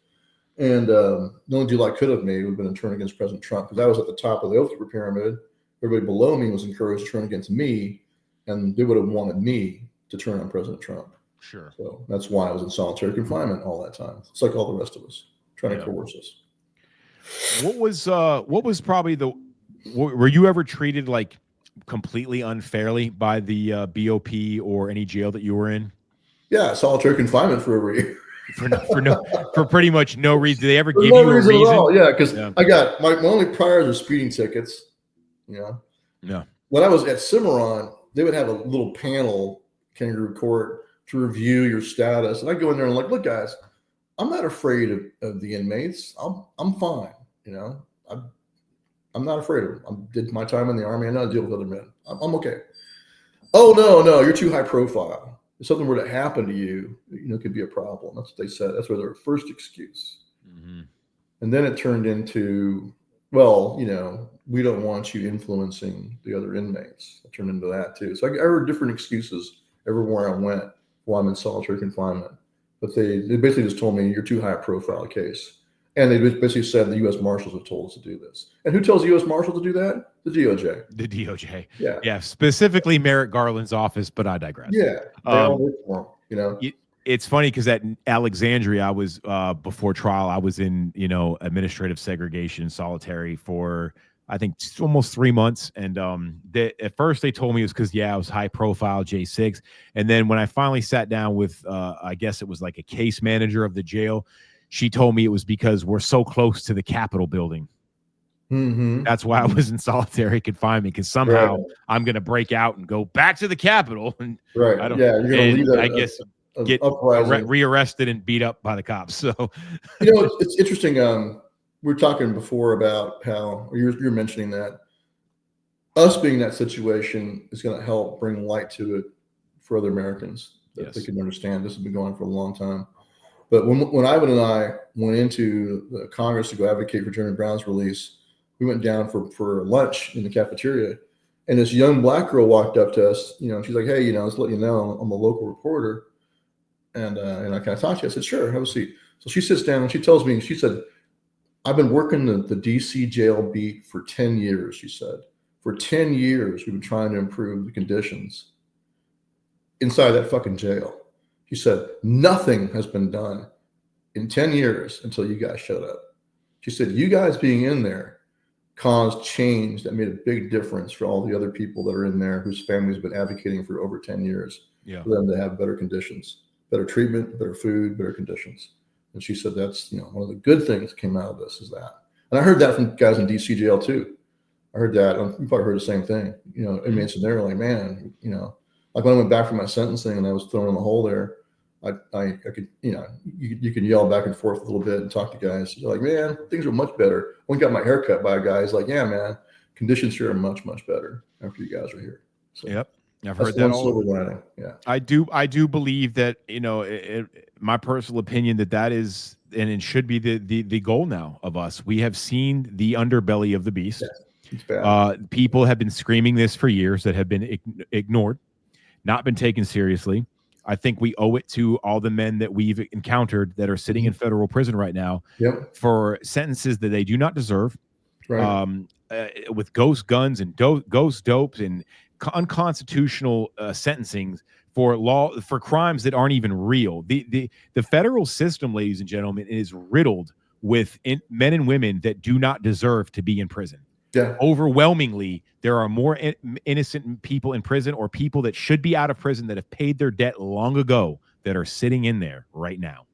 And the only deal I could have made would have been a turn against President Trump because I was at the top of the Oath Keeper pyramid. Everybody below me was encouraged to turn against me, and they would have wanted me to turn on President Trump. Sure. So that's why I was in solitary confinement all that time. It's like all the rest of us trying to coerce us. What was probably were you ever treated like completely unfairly by the BOP or any jail that you were in? Yeah, solitary confinement for every year. for pretty much no reason. Did they ever give no you a reason? at all. Yeah, because I got my only priors are speeding tickets. Yeah. When I was at Cimarron, they would have a little panel, kangaroo court, to review your status. And I go in there and look, guys, I'm not afraid of the inmates. I'm fine. I'm not afraid of them. I did my time in the Army. I know how to deal with other men. I'm okay. Oh, no, you're too high profile. If something were to happen to you, it could be a problem. That's what they said. That's their first excuse. Mm-hmm. And then it turned into, well, we don't want you influencing the other inmates. It turned into that too. So I heard different excuses everywhere I went while I'm in solitary confinement. But they basically just told me, you're too high profile case. And they basically said the U.S. Marshals have told us to do this. And who tells the U.S. Marshal to do that? The DOJ. The DOJ. Yeah. Yeah. Specifically Merrick Garland's office, but I digress. Yeah. They all work for him, It's funny because at Alexandria, I was before trial, I was in, administrative segregation, solitary for, I think, almost 3 months. And at first they told me it was because, I was high profile J6. And then when I finally sat down with, I guess it was like a case manager of the jail, she told me it was because we're so close to the Capitol building. Mm-hmm. That's why I was in solitary confinement, because somehow I'm going to break out and go back to the Capitol. And you're going to lead I guess get rearrested and beat up by the cops. So, it's interesting. We were talking before about how you're mentioning that us being in that situation is going to help bring light to it for other Americans that they can understand. This has been going on for a long time. But when Ivan and I went into the Congress to go advocate for Jeremy Brown's release, we went down for lunch in the cafeteria, and this young black girl walked up to us. And she's like, "Hey, just to let you know, I'm a local reporter, and I kind of talked to you." I said, "Sure, have a seat." So she sits down and she tells me, she said, "I've been working the DC jail beat for 10 years." She said, "For 10 years, we've been trying to improve the conditions inside that fucking jail." She said, "Nothing has been done in 10 years until you guys showed up." She said, "You guys being in there caused change that made a big difference for all the other people that are in there whose families have been advocating for over 10 years for them to have better conditions, better treatment, better food, better conditions." And she said, that's, one of the good things that came out of this is that. And I heard that from guys in DC jail too. I heard that. You probably heard the same thing. Inmates in there like, man, like when I went back for my sentencing and I was thrown in the hole there, I could, you can yell back and forth a little bit and talk to guys. You're like, man, things are much better. When I got my hair cut by a guy, he's like, yeah, man, conditions here are much, much better after you guys are here. So I've heard that all. Yeah, I do believe that, my personal opinion that is, and it should be the goal now of us. We have seen the underbelly of the beast. Yeah, it's bad. People have been screaming this for years that have been ignored, not been taken seriously. I think we owe it to all the men that we've encountered that are sitting in federal prison right now for sentences that they do not deserve, with ghost guns and ghost dopes and unconstitutional sentencing for crimes that aren't even real. The federal system, ladies and gentlemen, is riddled with men and women that do not deserve to be in prison. Yeah. Overwhelmingly, there are more innocent people in prison, or people that should be out of prison that have paid their debt long ago that are sitting in there right now.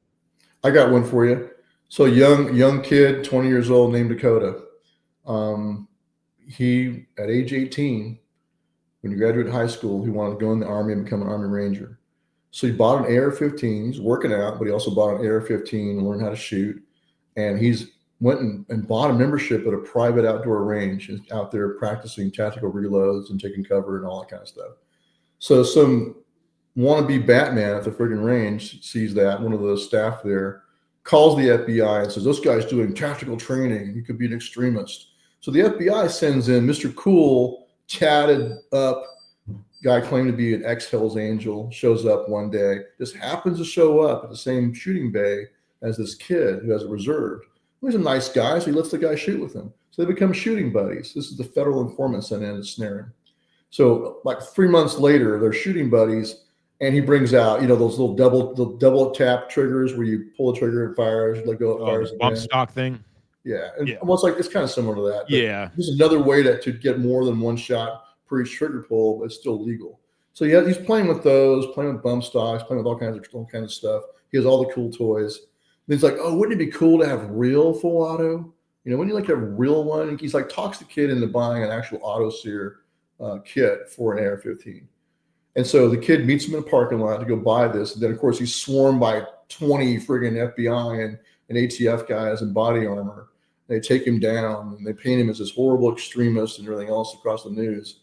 I got one for you. So young kid, 20 years old, named Dakota. He, at age 18, when he graduated high school, he wanted to go in the Army and become an Army Ranger. So he bought an AR-15. He's working out, but he also bought an AR-15 and learned how to shoot. And he's went and bought a membership at a private outdoor range and out there practicing tactical reloads and taking cover and all that kind of stuff. So some wannabe Batman at the friggin' range sees that. One of the staff there calls the FBI and says, "This guy's doing tactical training. He could be an extremist." So the FBI sends in Mr. Cool, chatted up guy claimed to be an ex-Hells Angel, shows up one day, just happens to show up at the same shooting bay as this kid who has it reserved. He's a nice guy, so he lets the guy shoot with him. So they become shooting buddies. This is the federal informant sent in to snare him. So like 3 months later, they're shooting buddies, and he brings out, those little double tap triggers where you pull the trigger and fires, let go, it fires. Bump stock thing. Yeah, and almost like it's kind of similar to that. Yeah, this is another way to get more than one shot per each trigger pull, but it's still legal. So he's playing with those, playing with bump stocks, playing with all kinds of stuff. He has all the cool toys. And he's like, "Oh, wouldn't it be cool to have real full auto? Wouldn't you like to have a real one?" And he's like, talks the kid into buying an actual auto sear kit for an AR-15. And so the kid meets him in a parking lot to go buy this. And then, of course, he's swarmed by 20 friggin' FBI and ATF guys in body armor. They take him down and they paint him as this horrible extremist and everything else across the news,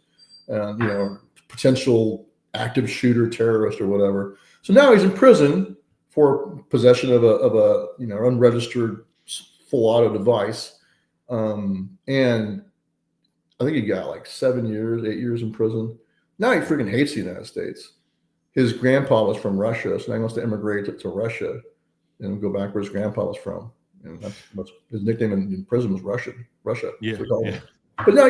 potential active shooter, terrorist, or whatever. So now he's in prison for possession of a unregistered full auto device, and I think he got like 8 years in prison. Now he freaking hates the United States. His grandpa was from Russia, so now he wants to immigrate to Russia and go back where his grandpa was from. And that's his nickname in prison was Russian. Russia. Yeah. Yeah. But now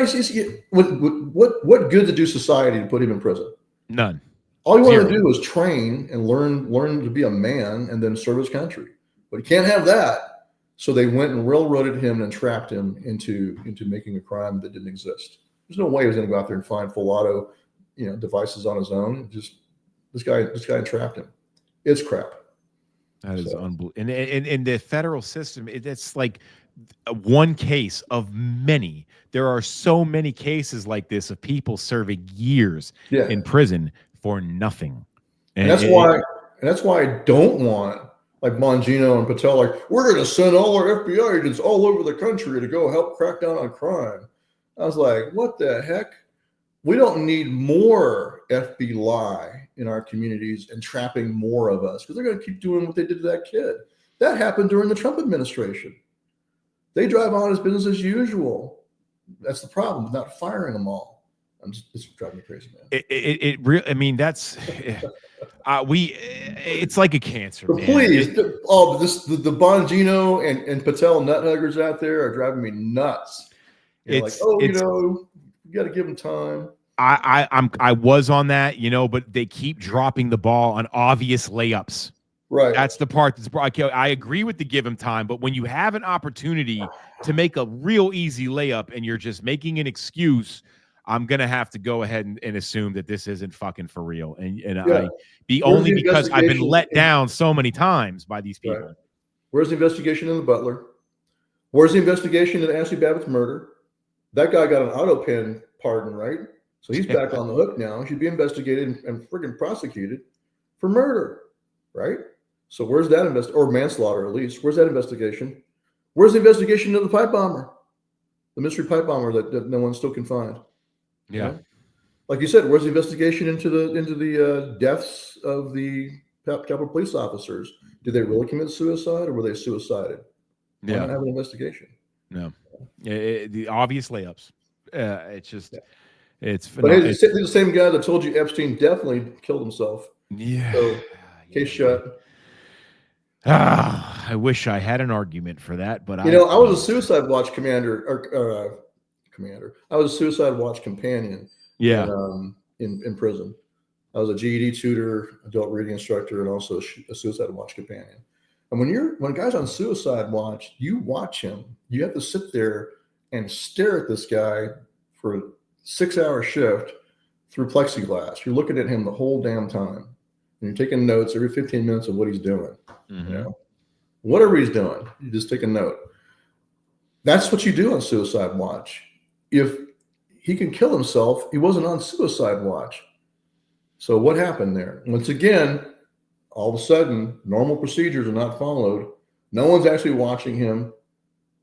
what good to do society to put him in prison? None. All he wanted to do was train and learn to be a man and then serve his country. But he can't have that. So they went and railroaded him and trapped him into making a crime that didn't exist. There's no way he was going to go out there and find full auto, devices on his own. Just this guy trapped him. It's crap. That is unbelievable. And in the federal system, it's like one case of many. There are so many cases like this of people serving years in prison for nothing. And that's why I don't want like Bongino and Patel, like, we're going to send all our FBI agents all over the country to go help crack down on crime. I was like, what the heck? We don't need more FBI in our communities and trapping more of us, because they're going to keep doing what they did to that kid. That happened during the Trump administration. They drive on as business as usual. That's the problem with not firing them all. It's driving me crazy, man. It really, I mean, that's it's like a cancer. But man. Please, the Bongino and Patel nuthuggers out there are driving me nuts. You got to give them time. I was on that, but they keep dropping the ball on obvious layups. Right. That's the part that's I agree with the give him time, but when you have an opportunity to make a real easy layup and you're just making an excuse, I'm gonna have to go ahead and assume that this isn't fucking for real. Only because I've been let down so many times by these people. Right. Where's the investigation in the Butler? Where's the investigation in Ashley Babbitt's murder? That guy got an auto pen pardon, right? So he's back on the hook now. He should be investigated and friggin' prosecuted for murder, right? So where's that or manslaughter at least? Where's that investigation? Where's the investigation into the pipe bomber, the mystery pipe bomber that no one still can find? Yeah, right? Like you said, where's the investigation into the deaths of the Capitol police officers? Did they really commit suicide or were they suicided? Why not have an investigation? No, the obvious layups. It's just, it's. But it's the same guy that told you Epstein definitely killed himself. Yeah. So case shut. I wish I had an argument for that, but I was a suicide watch commander. I was a suicide watch companion. Yeah. In prison, I was a GED tutor, adult reading instructor, and also a suicide watch companion. And when a guy's on suicide watch, you watch him. You have to sit there and stare at this guy for a 6-hour shift through plexiglass. You're looking at him the whole damn time, and you're taking notes every 15 minutes of what he's doing. Mm-hmm. Whatever he's doing, you just take a note. That's what you do on suicide watch. If he can kill himself, he wasn't on suicide watch. So what happened there? Once again, all of a sudden, normal procedures are not followed. No one's actually watching him.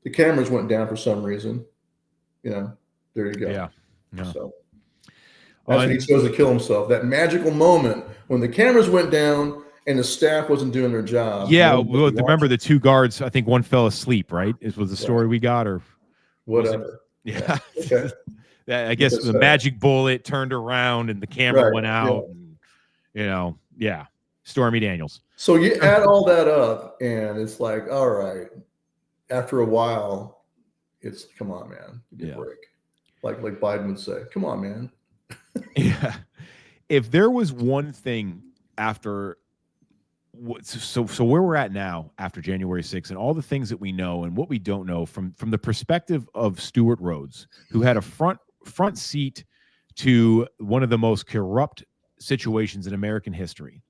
The cameras went down for some reason. There you go. Yeah. No. So that's when he chose to kill himself. That magical moment when the cameras went down and the staff wasn't doing their job. Yeah. Well, remember the 2 guards, I think one fell asleep, right? Was the story we got, or whatever. Yeah. Okay. I guess the magic bullet turned around and the camera went out. Yeah. And, Stormy Daniels. So you add all that up and it's like, all right, after a while, it's come on, man, give me a break. Like Biden would say, come on, man. Yeah. If there was one thing after, so where we're at now after January 6th and all the things that we know and what we don't know from the perspective of Stewart Rhoads, who had a front seat to one of the most corrupt situations in American history.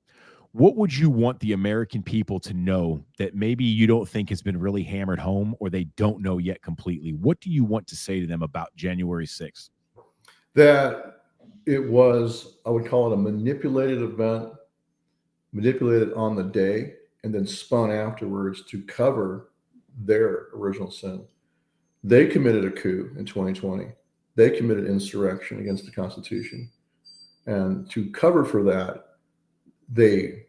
What would you want the American people to know that maybe you don't think has been really hammered home or they don't know yet completely? What do you want to say to them about January 6th? That it was, I would call it a manipulated event, manipulated on the day, and then spun afterwards to cover their original sin. They committed a coup in 2020. They committed insurrection against the Constitution. And to cover for that, they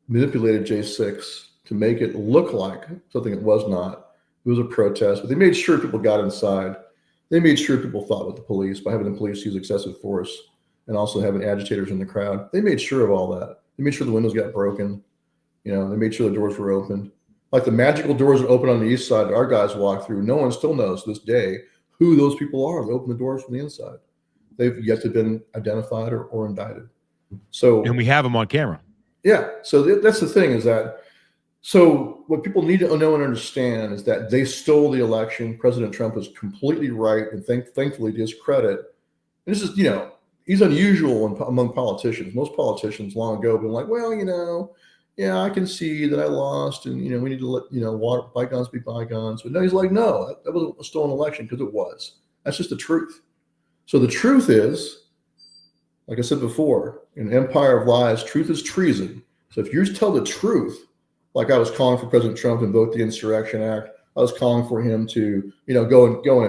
manipulated J6 to make it look like something it was not. It was a protest, but they made sure people got inside. They made sure people fought with the police by having the police use excessive force and also having agitators in the crowd. They made sure of all that. They made sure the windows got broken. They made sure the doors were opened. Like the magical doors that open on the east side that our guys walk through, no one still knows to this day who those people are that open the doors from the inside. They've yet to have been identified or indicted. So, And we have them on camera. yeah. So that's the thing is that, so what people need to know and understand is that they stole the election. President Trump was completely right. And thankfully, to his credit, and this is, he's unusual among politicians. Most politicians long ago have been like, well, yeah, I can see that I lost, and we need to let bygones be bygones. But no, he's like, no, that wasn't a stolen election, because it was. That's just the truth. So the truth is, like I said before, in an empire of lies, truth is treason. So if you tell the truth, like I was calling for President Trump to invoke the Insurrection Act, I was calling for him to go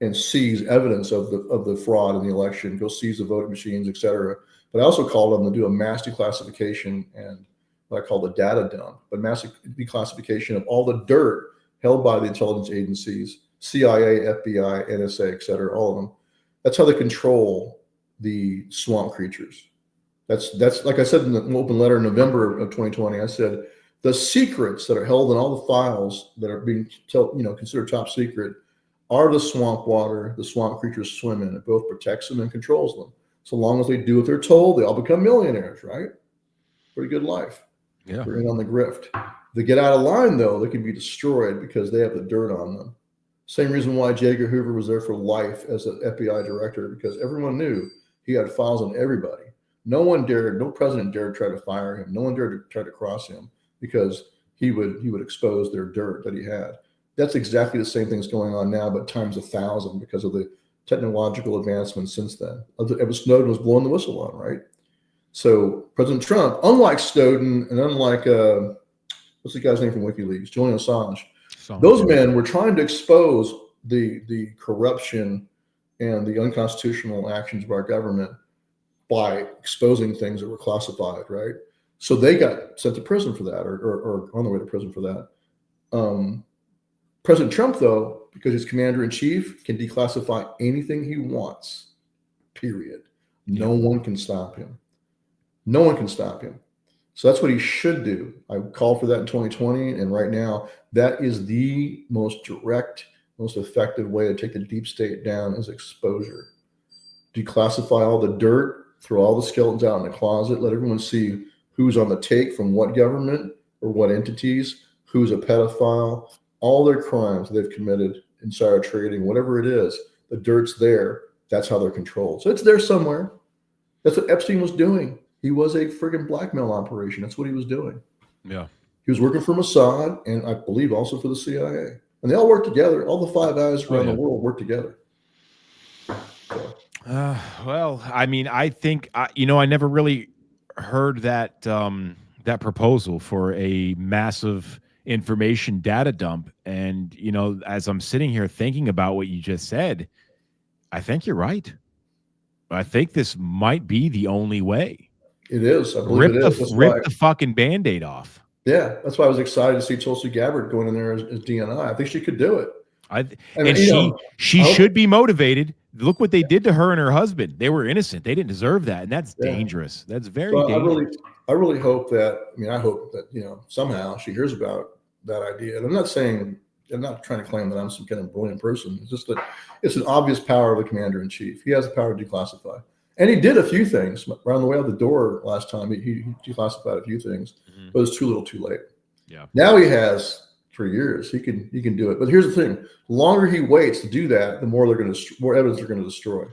and seize evidence of the fraud in the election, go seize the voting machines, et cetera. But I also called on them to do a mass declassification and what I call the data dump, but mass declassification of all the dirt held by the intelligence agencies, CIA, FBI, NSA, et cetera, all of them. That's how they control the swamp creatures. That's like I said in the open letter in November of 2020, I said, the secrets that are held in all the files that are being considered top secret are the swamp water the swamp creatures swim in. It both protects them and controls them. So long as they do what they're told, they all become millionaires, right? Pretty good life. Yeah. They're in on the grift. If they get out of line, though, they can be destroyed because they have the dirt on them. Same reason why J. Edgar Hoover was there for life as an FBI director, because everyone knew he had files on everybody. No president dared try to fire him. No one dared to try to cross him because he would expose their dirt that he had. That's exactly the same thing's going on now, but times 1,000 because of the technological advancements since then. Edward Snowden was blowing the whistle on, right? So President Trump, unlike Snowden and unlike what's the guy's name from WikiLeaks, Julian Assange, those men were trying to expose the corruption and the unconstitutional actions of our government by exposing things that were classified, right? So they got sent to prison for that, or on the way to prison for that. President Trump, though, because he's commander-in-chief, can declassify anything he wants, period. No one can stop him. No one can stop him. So that's what he should do. I called for that in 2020, and right now, that is the most direct, most effective way to take the deep state down is exposure. Declassify all the dirt, throw all the skeletons out in the closet, let everyone see who's on the take from what government or what entities, who's a pedophile, all their crimes they've committed, insider trading, whatever it is, the dirt's there. That's how they're controlled. So it's there somewhere. That's what Epstein was doing. He was a friggin' blackmail operation. That's what he was doing. Yeah. He was working for Mossad and I believe also for the CIA. And they all work together. All the Five Eyes around the world work together. So. Well, I mean, I think, I never really heard that that proposal for a massive information data dump. And, as I'm sitting here thinking about what you just said, I think you're right. I think this might be the only way. It is. I believe it is. Rip the fucking Band-Aid off. Yeah, that's why I was excited to see Tulsi Gabbard going in there as DNI. I think she could do it. She should be motivated. Look what they did to her and her husband. They were innocent. They didn't deserve that, and that's dangerous. That's very dangerous. I really hope that. I hope that somehow she hears about that idea. And I'm not trying to claim that I'm some kind of brilliant person. It's just that it's an obvious power of the commander in chief. He has the power to declassify, and he did a few things. Around the way out the door last time, he declassified a few things, but it was too little, too late. Yeah. Now he has. For years, he can do it. But here's the thing: the longer he waits to do that, the more more evidence they're going to destroy.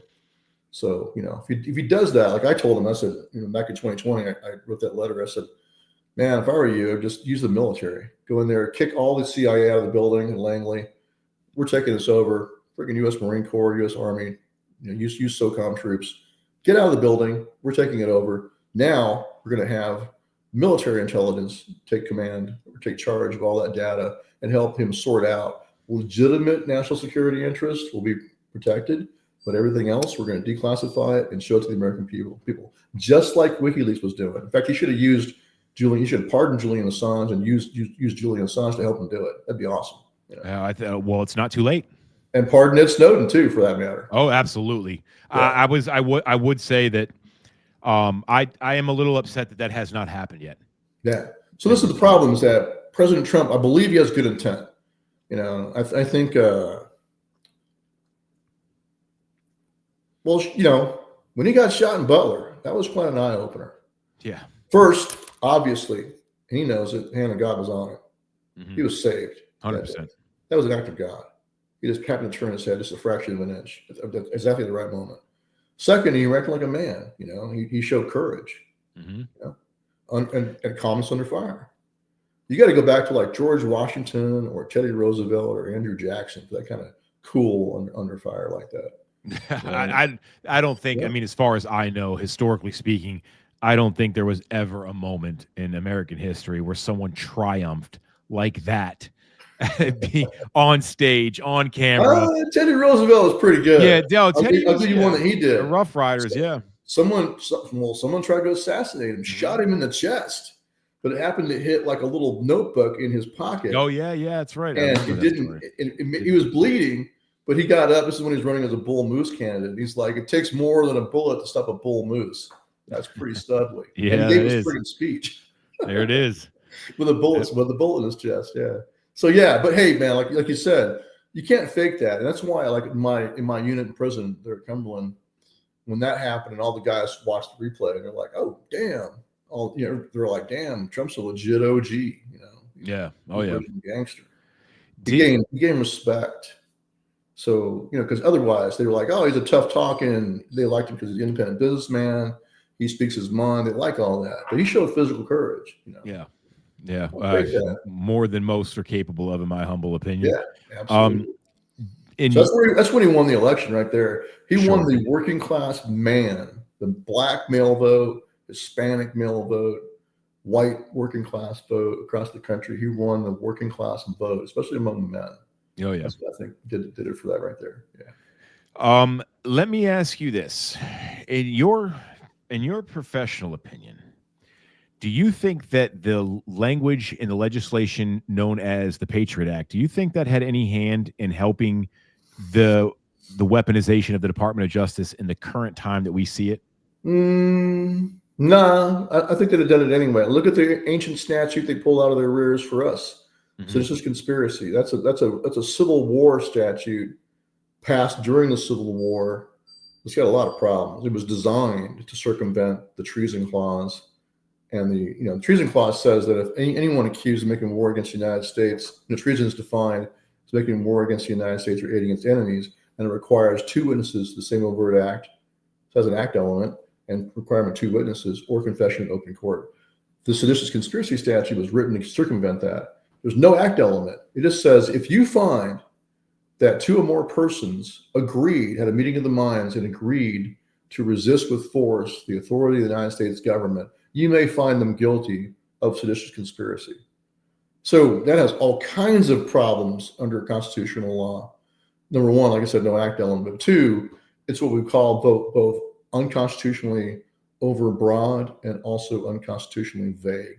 So if he does that, like I told him, I said, back in 2020, I wrote that letter. I said, man, if I were you, I'd just use the military. Go in there, kick all the CIA out of the building in Langley. We're taking this over. Freaking U.S. Marine Corps, U.S. Army, use SOCOM troops. Get out of the building. We're taking it over. Now we're going to have military intelligence take command or take charge of all that data and help him sort out legitimate national security interests will be protected, but everything else we're going to declassify it and show it to the American people, just like WikiLeaks was doing. In fact, he should have used Julian. He should have pardoned Julian Assange and used Julian Assange to help him do it. That'd be awesome. Well, it's not too late. And pardon Ed Snowden too, for that matter. Oh, absolutely. Yeah. I would say that I am a little upset that has not happened yet. Yeah. So this is the problem: is that President Trump, I believe he has good intent. I think. Well, when he got shot in Butler, that was quite an eye opener. Yeah. First, obviously, he knows it. The hand of God was on it. Mm-hmm. He was saved. 100%. That was an act of God. He just happened to turn his head just a fraction of an inch at exactly the right moment. Second, he acted like a man. He showed courage. Mm-hmm. And calmness under fire. You got to go back to like George Washington or Teddy Roosevelt or Andrew Jackson for that kind of cool under fire like that. I don't think. I mean, as far as I know, historically speaking, I don't think there was ever a moment in American history where someone triumphed like that, on stage, on camera. Teddy Roosevelt was pretty good. Yeah, Teddy. I'll give you one that he did. The Rough Riders. Someone tried to assassinate him, shot him in the chest, but it happened to hit like a little notebook in his pocket. Oh yeah, that's right. And it didn't. He was bleeding, but he got up. This is when he's running as a bull moose candidate. He's like, it takes more than a bullet to stop a bull moose. That's pretty studly. Yeah, and he gave his freaking speech. There it is. with a bullet in his chest. Yeah. So yeah, but hey, man, like you said, you can't fake that, and that's why, like in my unit in prison there at Cumberland, when that happened, and all the guys watched the replay, and they're like, "Oh, damn!" They're like, "Damn, Trump's a legit OG." Yeah. Oh yeah. Gangster. He gained respect. So because otherwise they were like, "Oh, he's a tough talking." They liked him because he's an independent businessman. He speaks his mind. They like all that, but he showed physical courage. Yeah. More than most are capable of, in my humble opinion. Yeah, absolutely. So that's when he won the election right there. He won the working class man, the black male vote, Hispanic male vote, white working class vote across the country. He won the working class vote, especially among men. Oh yeah, that's what I think did it for that right there. Yeah. Let me ask you this: in your professional opinion, do you think that the language in the legislation known as the Patriot Act, do you think that had any hand in helping the weaponization of the Department of Justice in the current time that we see it? No, I think they'd have done it anyway. Look at the ancient statute they pulled out of their rears for us. Mm-hmm. So this is conspiracy. That's a Civil War statute passed during the Civil War. It's got a lot of problems. It was designed to circumvent the treason clause. And the treason clause says that if anyone accused of making war against the United States, treason is defined as making war against the United States or aiding against enemies, and it requires two witnesses to the same overt act. So it has an act element and requirement two witnesses or confession in open court. The seditious conspiracy statute was written to circumvent that. There's no act element. It just says if you find that two or more persons had a meeting of the minds and agreed to resist with force the authority of the United States government, you may find them guilty of seditious conspiracy. So that has all kinds of problems under constitutional law. Number one, like I said, no act element. But two, it's what we call both unconstitutionally overbroad and also unconstitutionally vague.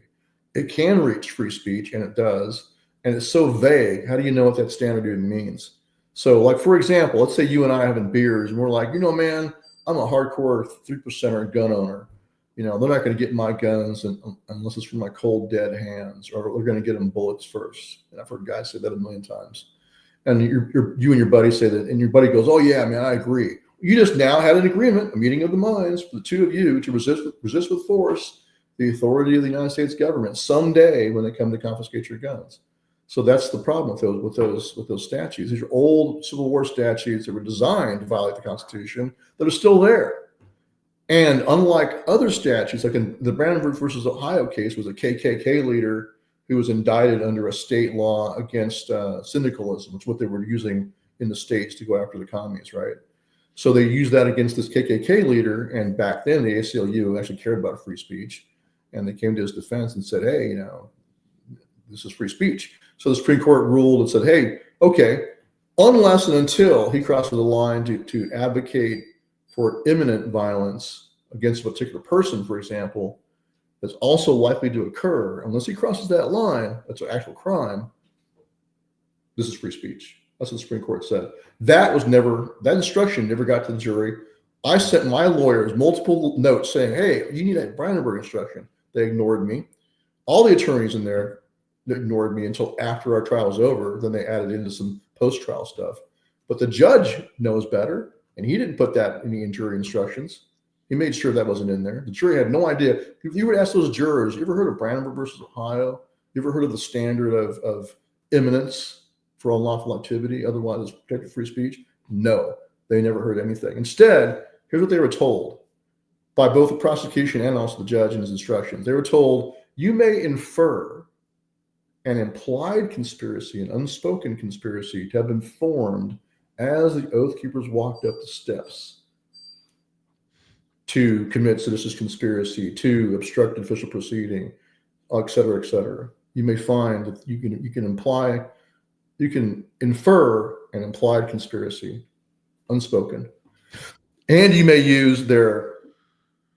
It can reach free speech, and it does. And it's so vague. How do you know what that standard even means? So, like, for example, let's say you and I are having beers, and we're like, man, I'm a hardcore 3%er gun owner. They're not going to get my guns unless it's from my cold, dead hands, or we're going to get them bullets first. And I've heard guys say that a million times. And you and your buddy say that, and your buddy goes, "Oh yeah, man, I agree." You just now had an agreement, a meeting of the minds for the two of you to resist with force the authority of the United States government someday when they come to confiscate your guns. So that's the problem with those statutes. These are old Civil War statutes that were designed to violate the Constitution that are still there. And unlike other statutes, like in the Brandenburg versus Ohio case, was a KKK leader who was indicted under a state law against syndicalism, which is what they were using in the states to go after the commies, right? So they used that against this KKK leader, and back then the ACLU actually cared about free speech, and they came to his defense and said, hey, this is free speech. So the Supreme Court ruled and said, hey, okay, unless and until he crosses the line to advocate for imminent violence against a particular person, for example, that's also likely to occur, unless he crosses that line, that's an actual crime, this is free speech. That's what the Supreme Court said. That instruction never got to the jury. I sent my lawyers multiple notes saying, hey, you need a Brandenburg instruction. They ignored me. All the attorneys in there ignored me until after our trial was over. Then they added into some post-trial stuff. But the judge knows better, and he didn't put that in the jury instructions. He made sure that wasn't in there. The jury had no idea. If you would ask those jurors, you ever heard of Brandenburg versus Ohio? You ever heard of the standard of imminence for unlawful activity, otherwise it's protected free speech? No, they never heard anything. Instead, here's what they were told by both the prosecution and also the judge in his instructions. They were told, you may infer an implied conspiracy, an unspoken conspiracy to have been formed as the Oath Keepers walked up the steps to commit seditious conspiracy, to obstruct official proceeding, et cetera, et cetera. You may find that you can infer an implied conspiracy, unspoken, and you may use their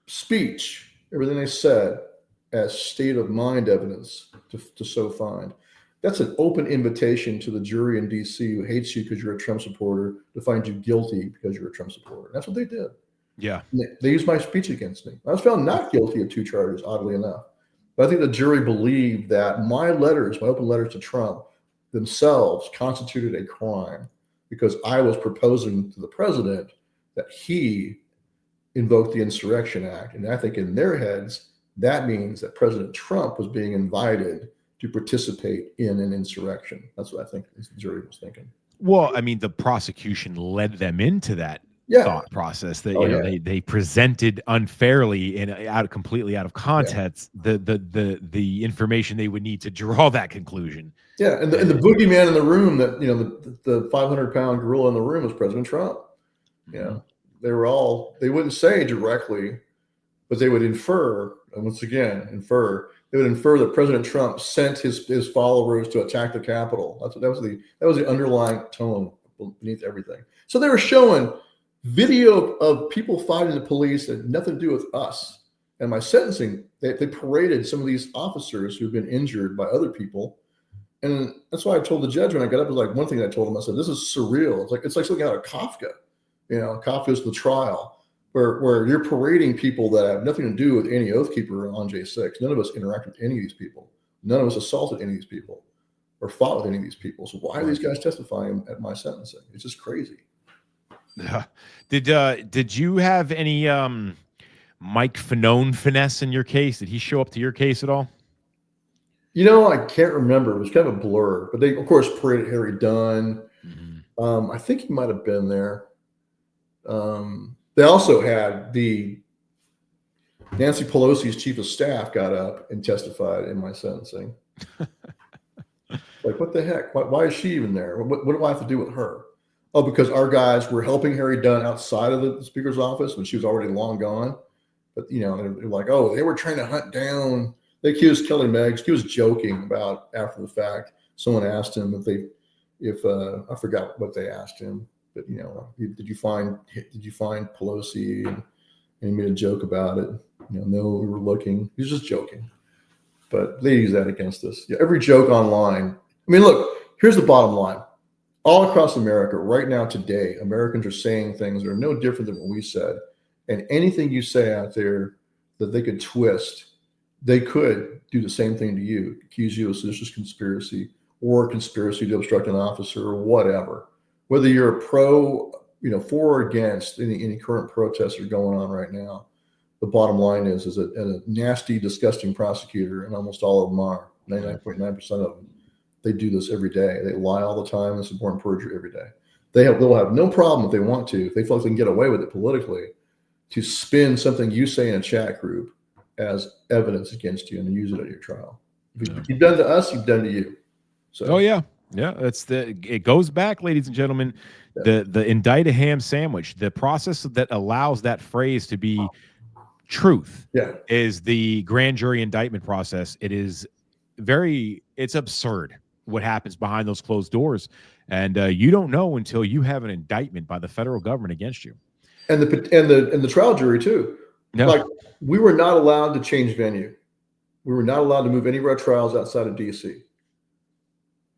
speech, everything they said, as state of mind evidence to so find. That's an open invitation to the jury in DC who hates you because you're a Trump supporter to find you guilty because you're a Trump supporter. That's what they did. Yeah. They used my speech against me. I was found not guilty of 2 charges, oddly enough. But I think the jury believed that my open letters to Trump themselves constituted a crime because I was proposing to the president that he invoked the Insurrection Act. And I think in their heads, that means that President Trump was being invited to participate in an insurrection. That's what I think the jury was thinking. Well, I mean, the prosecution led them into that thought process that they presented unfairly and completely out of context the information they would need to draw that conclusion. Yeah, and the boogeyman in the room, that the 500-pound gorilla in the room was President Trump. They wouldn't say directly, but they would infer, and once again they would infer that President Trump sent his followers to attack the Capitol. That was the underlying tone beneath everything. So they were showing video of people fighting the police that had nothing to do with us. And my sentencing, they paraded some of these officers who've been injured by other people. And that's why I told the judge when I got up, it was like one thing I told him, I said, this is surreal. It's like something out of Kafka. Kafka's The Trial, where you're parading people that have nothing to do with any Oath Keeper on J6. None of us interacted with any of these people. None of us assaulted any of these people or fought with any of these people. So why are these guys testifying at my sentencing? It's just crazy. Did you have any Mike Fanone finesse in your case? Did he show up to your case at all? I can't remember. It was kind of a blur. But they, of course, paraded Harry Dunn. Mm-hmm. I think he might have been there. They also had Nancy Pelosi's chief of staff got up and testified in my sentencing. Like, what the heck? Why is she even there? What do I have to do with her? Oh, because our guys were helping Harry Dunn outside of the speaker's office when she was already long gone. But, they're like, oh, they were trying to hunt down. They accused Kelly Meggs. He was joking about after the fact. Someone asked him if I forgot what they asked him. But did you find Pelosi? And he made a joke about it. No, we were looking. He was just joking. But they use that against us. Every joke online. I mean, look, here's the bottom line. All across America right now today, Americans are saying things that are no different than what we said. And anything you say out there that they could twist, they could do the same thing to you, accuse you of seditious conspiracy or conspiracy to obstruct an officer or whatever. Whether you're a for or against any current protests that are going on right now, the bottom line is a nasty, disgusting prosecutor, and almost all of them are, 99.9% of them. They do this every day. They lie all the time and support perjury every day. They'll have no problem if they want to, if they feel like they can get away with it politically, to spin something you say in a chat group as evidence against you and use it at your trial. If you've done to us, you've done to you. So. Oh yeah. Yeah, it goes back, ladies and gentlemen, the indict a ham sandwich, the process that allows that phrase to be truth Yeah. is the grand jury indictment process. It's absurd what happens behind those closed doors. And you don't know until you have an indictment by the federal government against you. And the trial jury too. No. Like, we were not allowed to change venue. We were not allowed to move any of our trials outside of DC.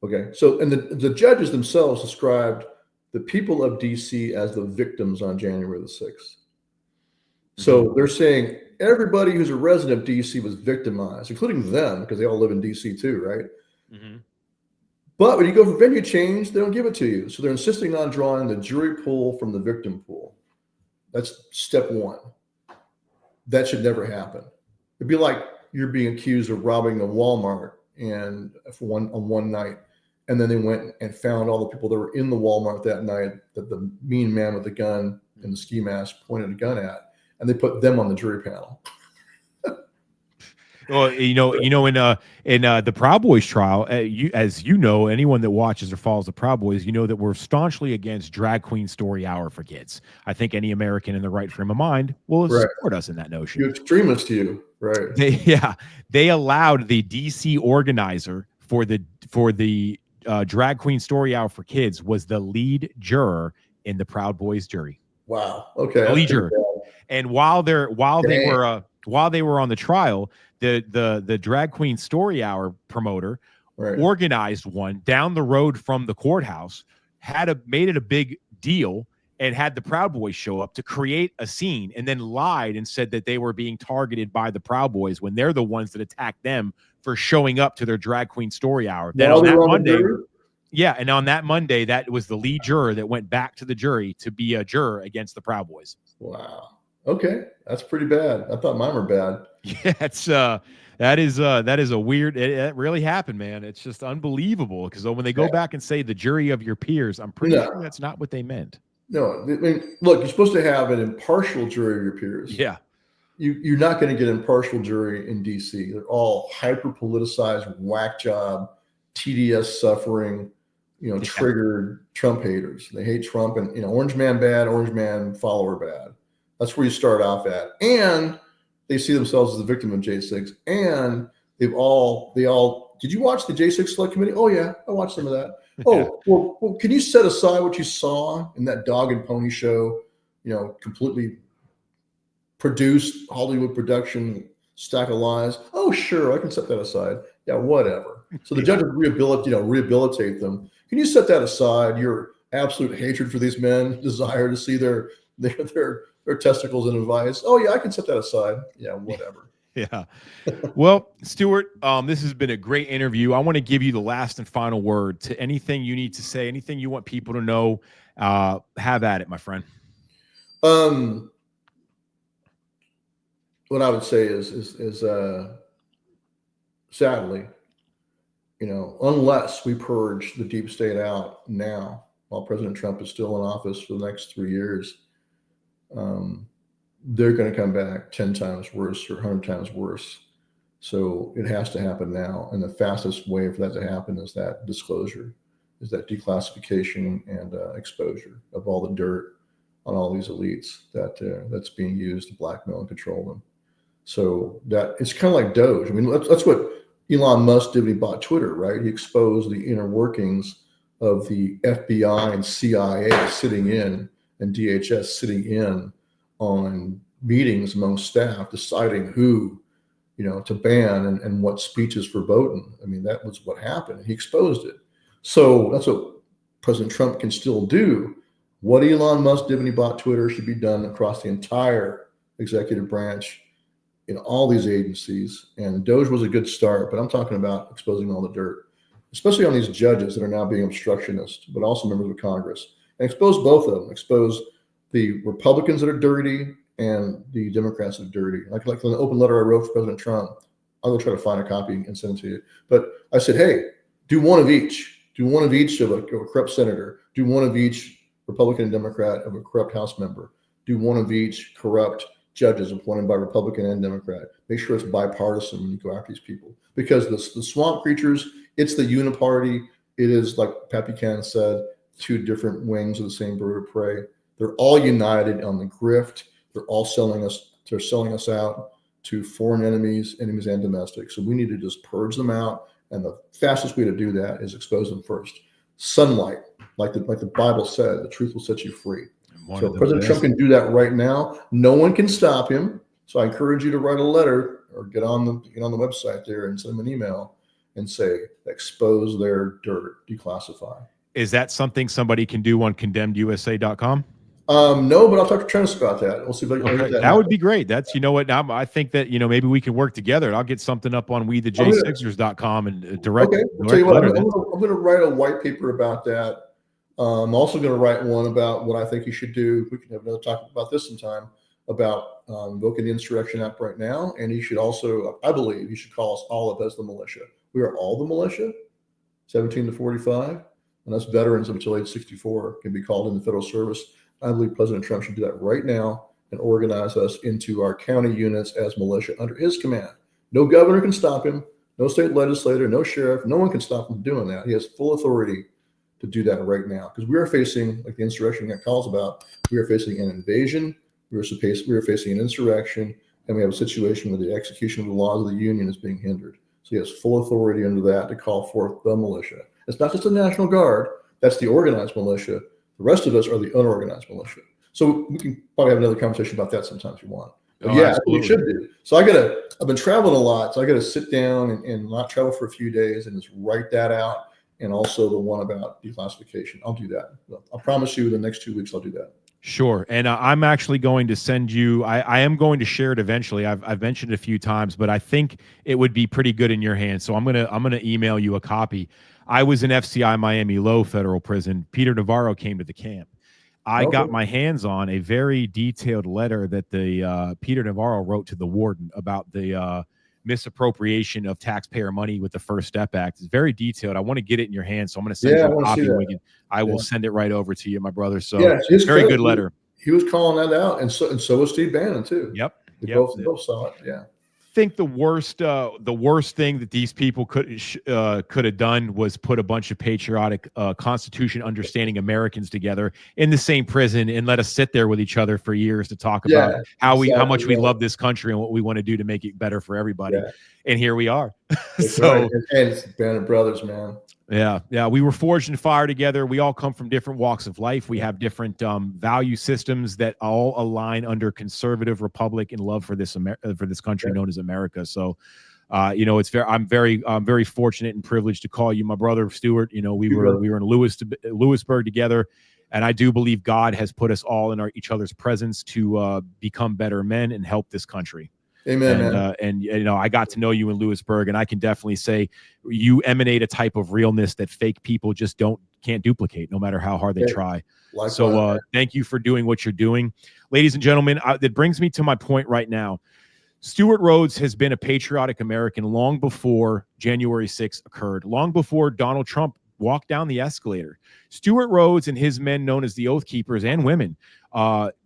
Okay. So, and the judges themselves described the people of DC as the victims on January the 6th. So they're saying everybody who's a resident of DC was victimized, including them, because they all live in DC too, right? Mm-hmm. But when you go for venue change, they don't give it to you. So they're insisting on drawing the jury pool from the victim pool. That's step one. That should never happen. It'd be like you're being accused of robbing a Walmart on one night, and then they went and found all the people that were in the Walmart that night that the mean man with the gun and the ski mask pointed a gun at, and they put them on the jury panel. Well, in the Proud Boys trial, anyone that watches or follows the Proud Boys, that we're staunchly against drag queen story hour for kids. I think any American in the right frame of mind will support us in that notion. You're extremist, right? They allowed the DC organizer for the drag queen story hour for kids was the lead juror in the Proud Boys jury. Wow. Okay. The lead juror. And while they were on the trial, the drag queen story hour promoter organized one down the road from the courthouse, made it a big deal, and had the Proud Boys show up to create a scene, and then lied and said that they were being targeted by the Proud Boys when they're the ones that attacked them for showing up to their drag queen story hour. Then on that Monday, and on that Monday, that was the lead juror that went back to the jury to be a juror against the Proud Boys. Wow. Okay, that's pretty bad. I thought mine were bad. Yeah, that is a weird. It really happened, man. It's just unbelievable because when they go back and say the jury of your peers, I'm pretty sure that's not what they meant. No, I mean, look, you're supposed to have an impartial jury of your peers. Yeah, you're not going to get an impartial jury in DC. They're all hyper politicized, whack job, TDS suffering, triggered Trump haters. They hate Trump, and orange man bad, orange man follower bad. That's where you start off at. And they see themselves as the victim of J6. And they all, did you watch the J6 Select Committee? Oh, yeah, I watched some of that. Oh, well, can you set aside what you saw in that dog and pony show, completely produced Hollywood production, stack of lies? Oh, sure, I can set that aside. Yeah, whatever. So the judge would rehabilitate them. Can you set that aside? Your absolute hatred for these men, desire to see their testicles in a vice. Oh yeah, I can set that aside. Yeah, whatever. Yeah. Well, Stewart, this has been a great interview. I want to give you the last and final word to anything you need to say, anything you want people to know. Have at it, my friend. What I would say is sadly, unless we purge the deep state out now, while President Trump is still in office for the next 3 years, they're going to come back 10 times worse or 100 times worse. So it has to happen now. And the fastest way for that to happen is that disclosure, is that declassification and exposure of all the dirt on all these elites that's being used to blackmail and control them. So that it's kind of like Doge. I mean, that's what Elon Musk did when he bought Twitter, right? He exposed the inner workings of the FBI and CIA sitting in, and DHS sitting in on meetings among staff, deciding who, to ban and what speeches verboten. I mean, that was what happened. He exposed it. So that's what President Trump can still do. What Elon Musk did when he bought Twitter should be done across the entire executive branch in all these agencies. And Doge was a good start, but I'm talking about exposing all the dirt, especially on these judges that are now being obstructionists, but also members of Congress. And expose both of them. Expose the Republicans that are dirty and the Democrats that are dirty. Like the open letter I wrote for President Trump. I'll go try to find a copy and send it to you. But I said, hey, do one of each. Do one of each of a corrupt senator. Do one of each Republican and Democrat of a corrupt House member. Do one of each corrupt judges appointed by Republican and Democrat. Make sure it's bipartisan when you go after these people. Because the swamp creatures, it's the uniparty. It is, like Pat Buchanan said, two different wings of the same bird of prey. They're all united on the grift. They're all selling us They're selling us out to foreign enemies and domestic. So we need to just purge them out. And the fastest way to do that is expose them first. Sunlight, like the Bible said, the truth will set you free. So President Trump can do that right now. No one can stop him. So I encourage you to write a letter or get on the website there and send them an email and say, expose their dirt, declassify. Is that something somebody can do on condemnedusa.com? No, but I'll talk to Trent about that. We'll see if I can get that would be great. That's, you know what, now I think that, maybe we can work together. I'll get something up on WeTheJ6ers.com and direct. Okay, I'll tell you what, I'm going to write a white paper about that. I'm also going to write one about what I think you should do. We can have another talk about this sometime about invoking the Insurrection Act right now. And you should also, I believe, you should call us all up as the militia. We are all the militia, 17 to 45, and us veterans until age 64 can be called into federal service. I believe President Trump should do that right now and organize us into our county units as militia under his command. No governor can stop him, no state legislator, no sheriff, no one can stop him from doing that. He has full authority to do that right now because we are facing, like the Insurrection Act calls about, we are facing an invasion, we are facing an insurrection, and we have a situation where the execution of the laws of the Union is being hindered. So he has full authority under that to call forth the militia. It's not just the National Guard, that's the organized militia. The rest of us are the unorganized militia. So we can probably have another conversation about that sometime if you want. But yeah, I think we should do. So I've been traveling a lot, so I got to sit down and not travel for a few days and just write that out. And also the one about declassification. I'll do that. I'll promise you the next 2 weeks I'll do that. Sure. And I'm actually going to send you, I am going to share it eventually. I've mentioned it a few times, but I think it would be pretty good in your hands. So I'm going to email you a copy. I was in FCI Miami Low Federal Prison. Peter Navarro came to the camp. I got my hands on a very detailed letter that the Peter Navarro wrote to the warden about the misappropriation of taxpayer money with the First Step Act. It's very detailed. I want to get it in your hands, so I'm going to send you a copy. I will send it right over to you, my brother. So very good letter. He was calling that out, and so was Steve Bannon too. Yep. Both saw it. Yeah. I think the worst thing that these people could have done was put a bunch of patriotic Constitution understanding Americans together in the same prison and let us sit there with each other for years to talk about how much we love this country and what we want to do to make it better for everybody. Yeah. And here we are. So right. And it's Bannon brothers, man. Yeah. We were forged in fire together. We all come from different walks of life. We have different value systems that all align under conservative republic and love for this country known as America. So, it's I'm very fortunate and privileged to call you my brother, Stewart. We were in Lewisburg together, and I do believe God has put us all in each other's presence to become better men and help this country. Amen. And I got to know you in Lewisburg, and I can definitely say you emanate a type of realness that fake people just can't duplicate, no matter how hard they try. Likewise. So thank you for doing what you're doing, ladies and gentlemen. That brings me to my point right now. Stewart Rhoads has been a patriotic American long before January 6th occurred, long before Donald Trump walked down the escalator. Stewart Rhoads and his men, known as the Oath Keepers, and women,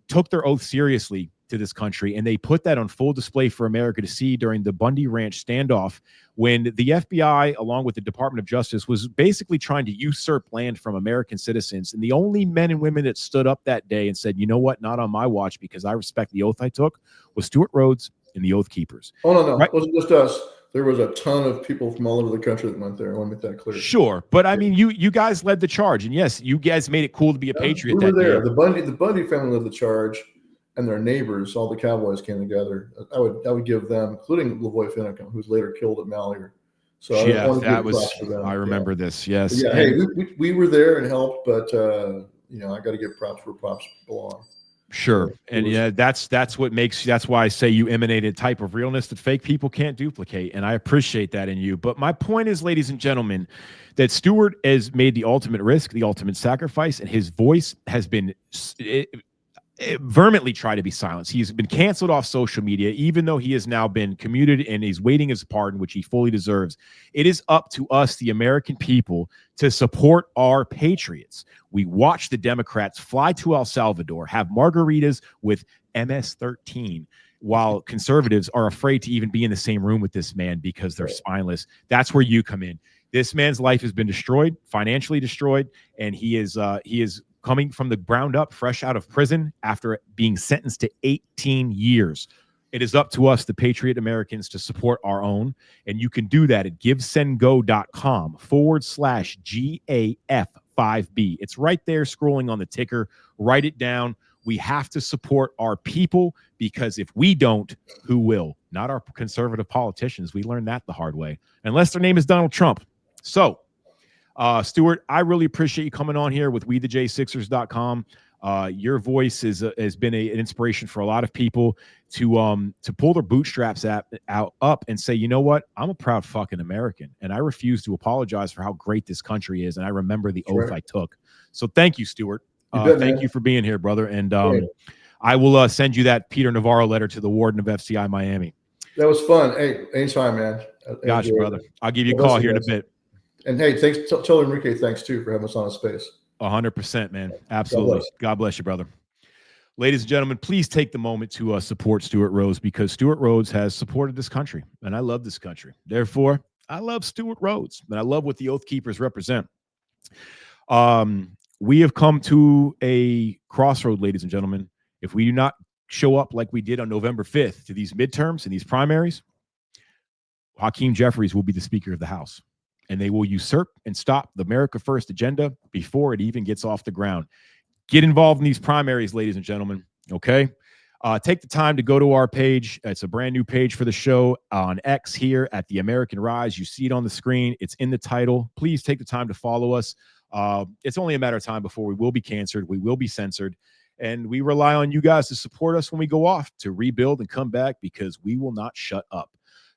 took their oath seriously to this country, and they put that on full display for America to see during the Bundy Ranch standoff, when the FBI, along with the Department of Justice, was basically trying to usurp land from American citizens. And the only men and women that stood up that day and said, you know what, not on my watch, because I respect the oath I took, was Stewart Rhoads and the Oath Keepers. Oh, no. Right? It wasn't just us. There was a ton of people from all over the country that went there. I want to make that clear. Sure. But I mean, you guys led the charge, and yes, you guys made it cool to be a patriot. We were there. The Bundy family led the charge. And their neighbors, all the cowboys came together. I would give them, including Lavoy Finicum, who's later killed at Malheur. So I remember this. Yes. But yeah. Hey, we were there and helped, but I got to give props where props belong. Sure. And that's why I say you emanate a type of realness that fake people can't duplicate. And I appreciate that in you. But my point is, ladies and gentlemen, that Stewart has made the ultimate risk, the ultimate sacrifice, and his voice has been vehemently try to be silenced. He's been canceled off social media, even though he has now been commuted and he's waiting his pardon, which he fully deserves. It is up to us, the American people, to support our patriots. We watch the Democrats fly to El Salvador, have margaritas with MS-13, while conservatives are afraid to even be in the same room with this man because they're spineless. That's where you come in. This man's life has been destroyed, financially destroyed, and he is coming from the ground up, fresh out of prison after being sentenced to 18 years It is up to us, the Patriot Americans, to support our own. And you can do that at givesendgo.com/GAF5B. It's right there scrolling on the ticker. Write it down. We have to support our people, because if we don't, who will? Not our conservative politicians. We learned that the hard way, unless their name is Donald Trump. So, Stewart, I really appreciate you coming on here with WeTheJ6ers.com. Your voice has been an inspiration for a lot of people to pull their bootstraps up and say, you know what, I'm a proud fucking American, and I refuse to apologize for how great this country is, and I remember the oath I took. So thank you, Stewart. Thank you for being here, brother. And I will send you that Peter Navarro letter to the warden of FCI Miami. That was fun. Hey, anytime, man. Gotcha, brother. I'll give you a call here in a bit. And hey, thanks. Tell Enrique thanks too for having us on his space. 100%, man. Absolutely. God bless you, brother. Ladies and gentlemen, please take the moment to support Stewart Rhoads, because Stewart Rhoads has supported this country, and I love this country. Therefore, I love Stewart Rhoads, and I love what the Oath Keepers represent. We have come to a crossroad, ladies and gentlemen. If we do not show up like we did on November 5th to these midterms and these primaries, Hakeem Jeffries will be the Speaker of the House, and they will usurp and stop the America First agenda before it even gets off the ground. Get involved in these primaries, ladies and gentlemen, okay? Take the time to go to our page. It's a brand new page for the show on X here at The American Rise. You see it on the screen. It's in the title. Please take the time to follow us. It's only a matter of time before we will be canceled. We will be censored. And we rely on you guys to support us when we go off, to rebuild and come back, because we will not shut up.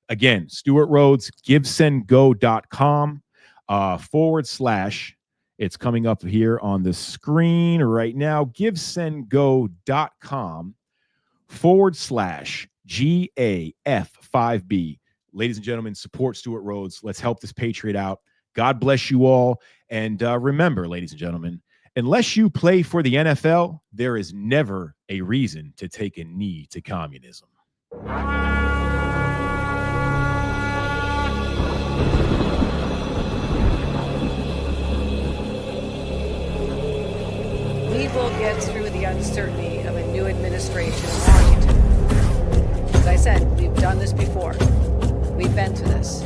Again, Stewart Rhoads, givesendgo.com / it's coming up here on the screen right now. Givesendgo.com / GAF5B. Ladies and gentlemen, support Stewart Rhoads. Let's help this patriot out. God bless you all. And remember, ladies and gentlemen, unless you play for the NFL, there is never a reason to take a knee to communism. We will get through the uncertainty of a new administration in Washington. As I said, we've done this before. We've been through this.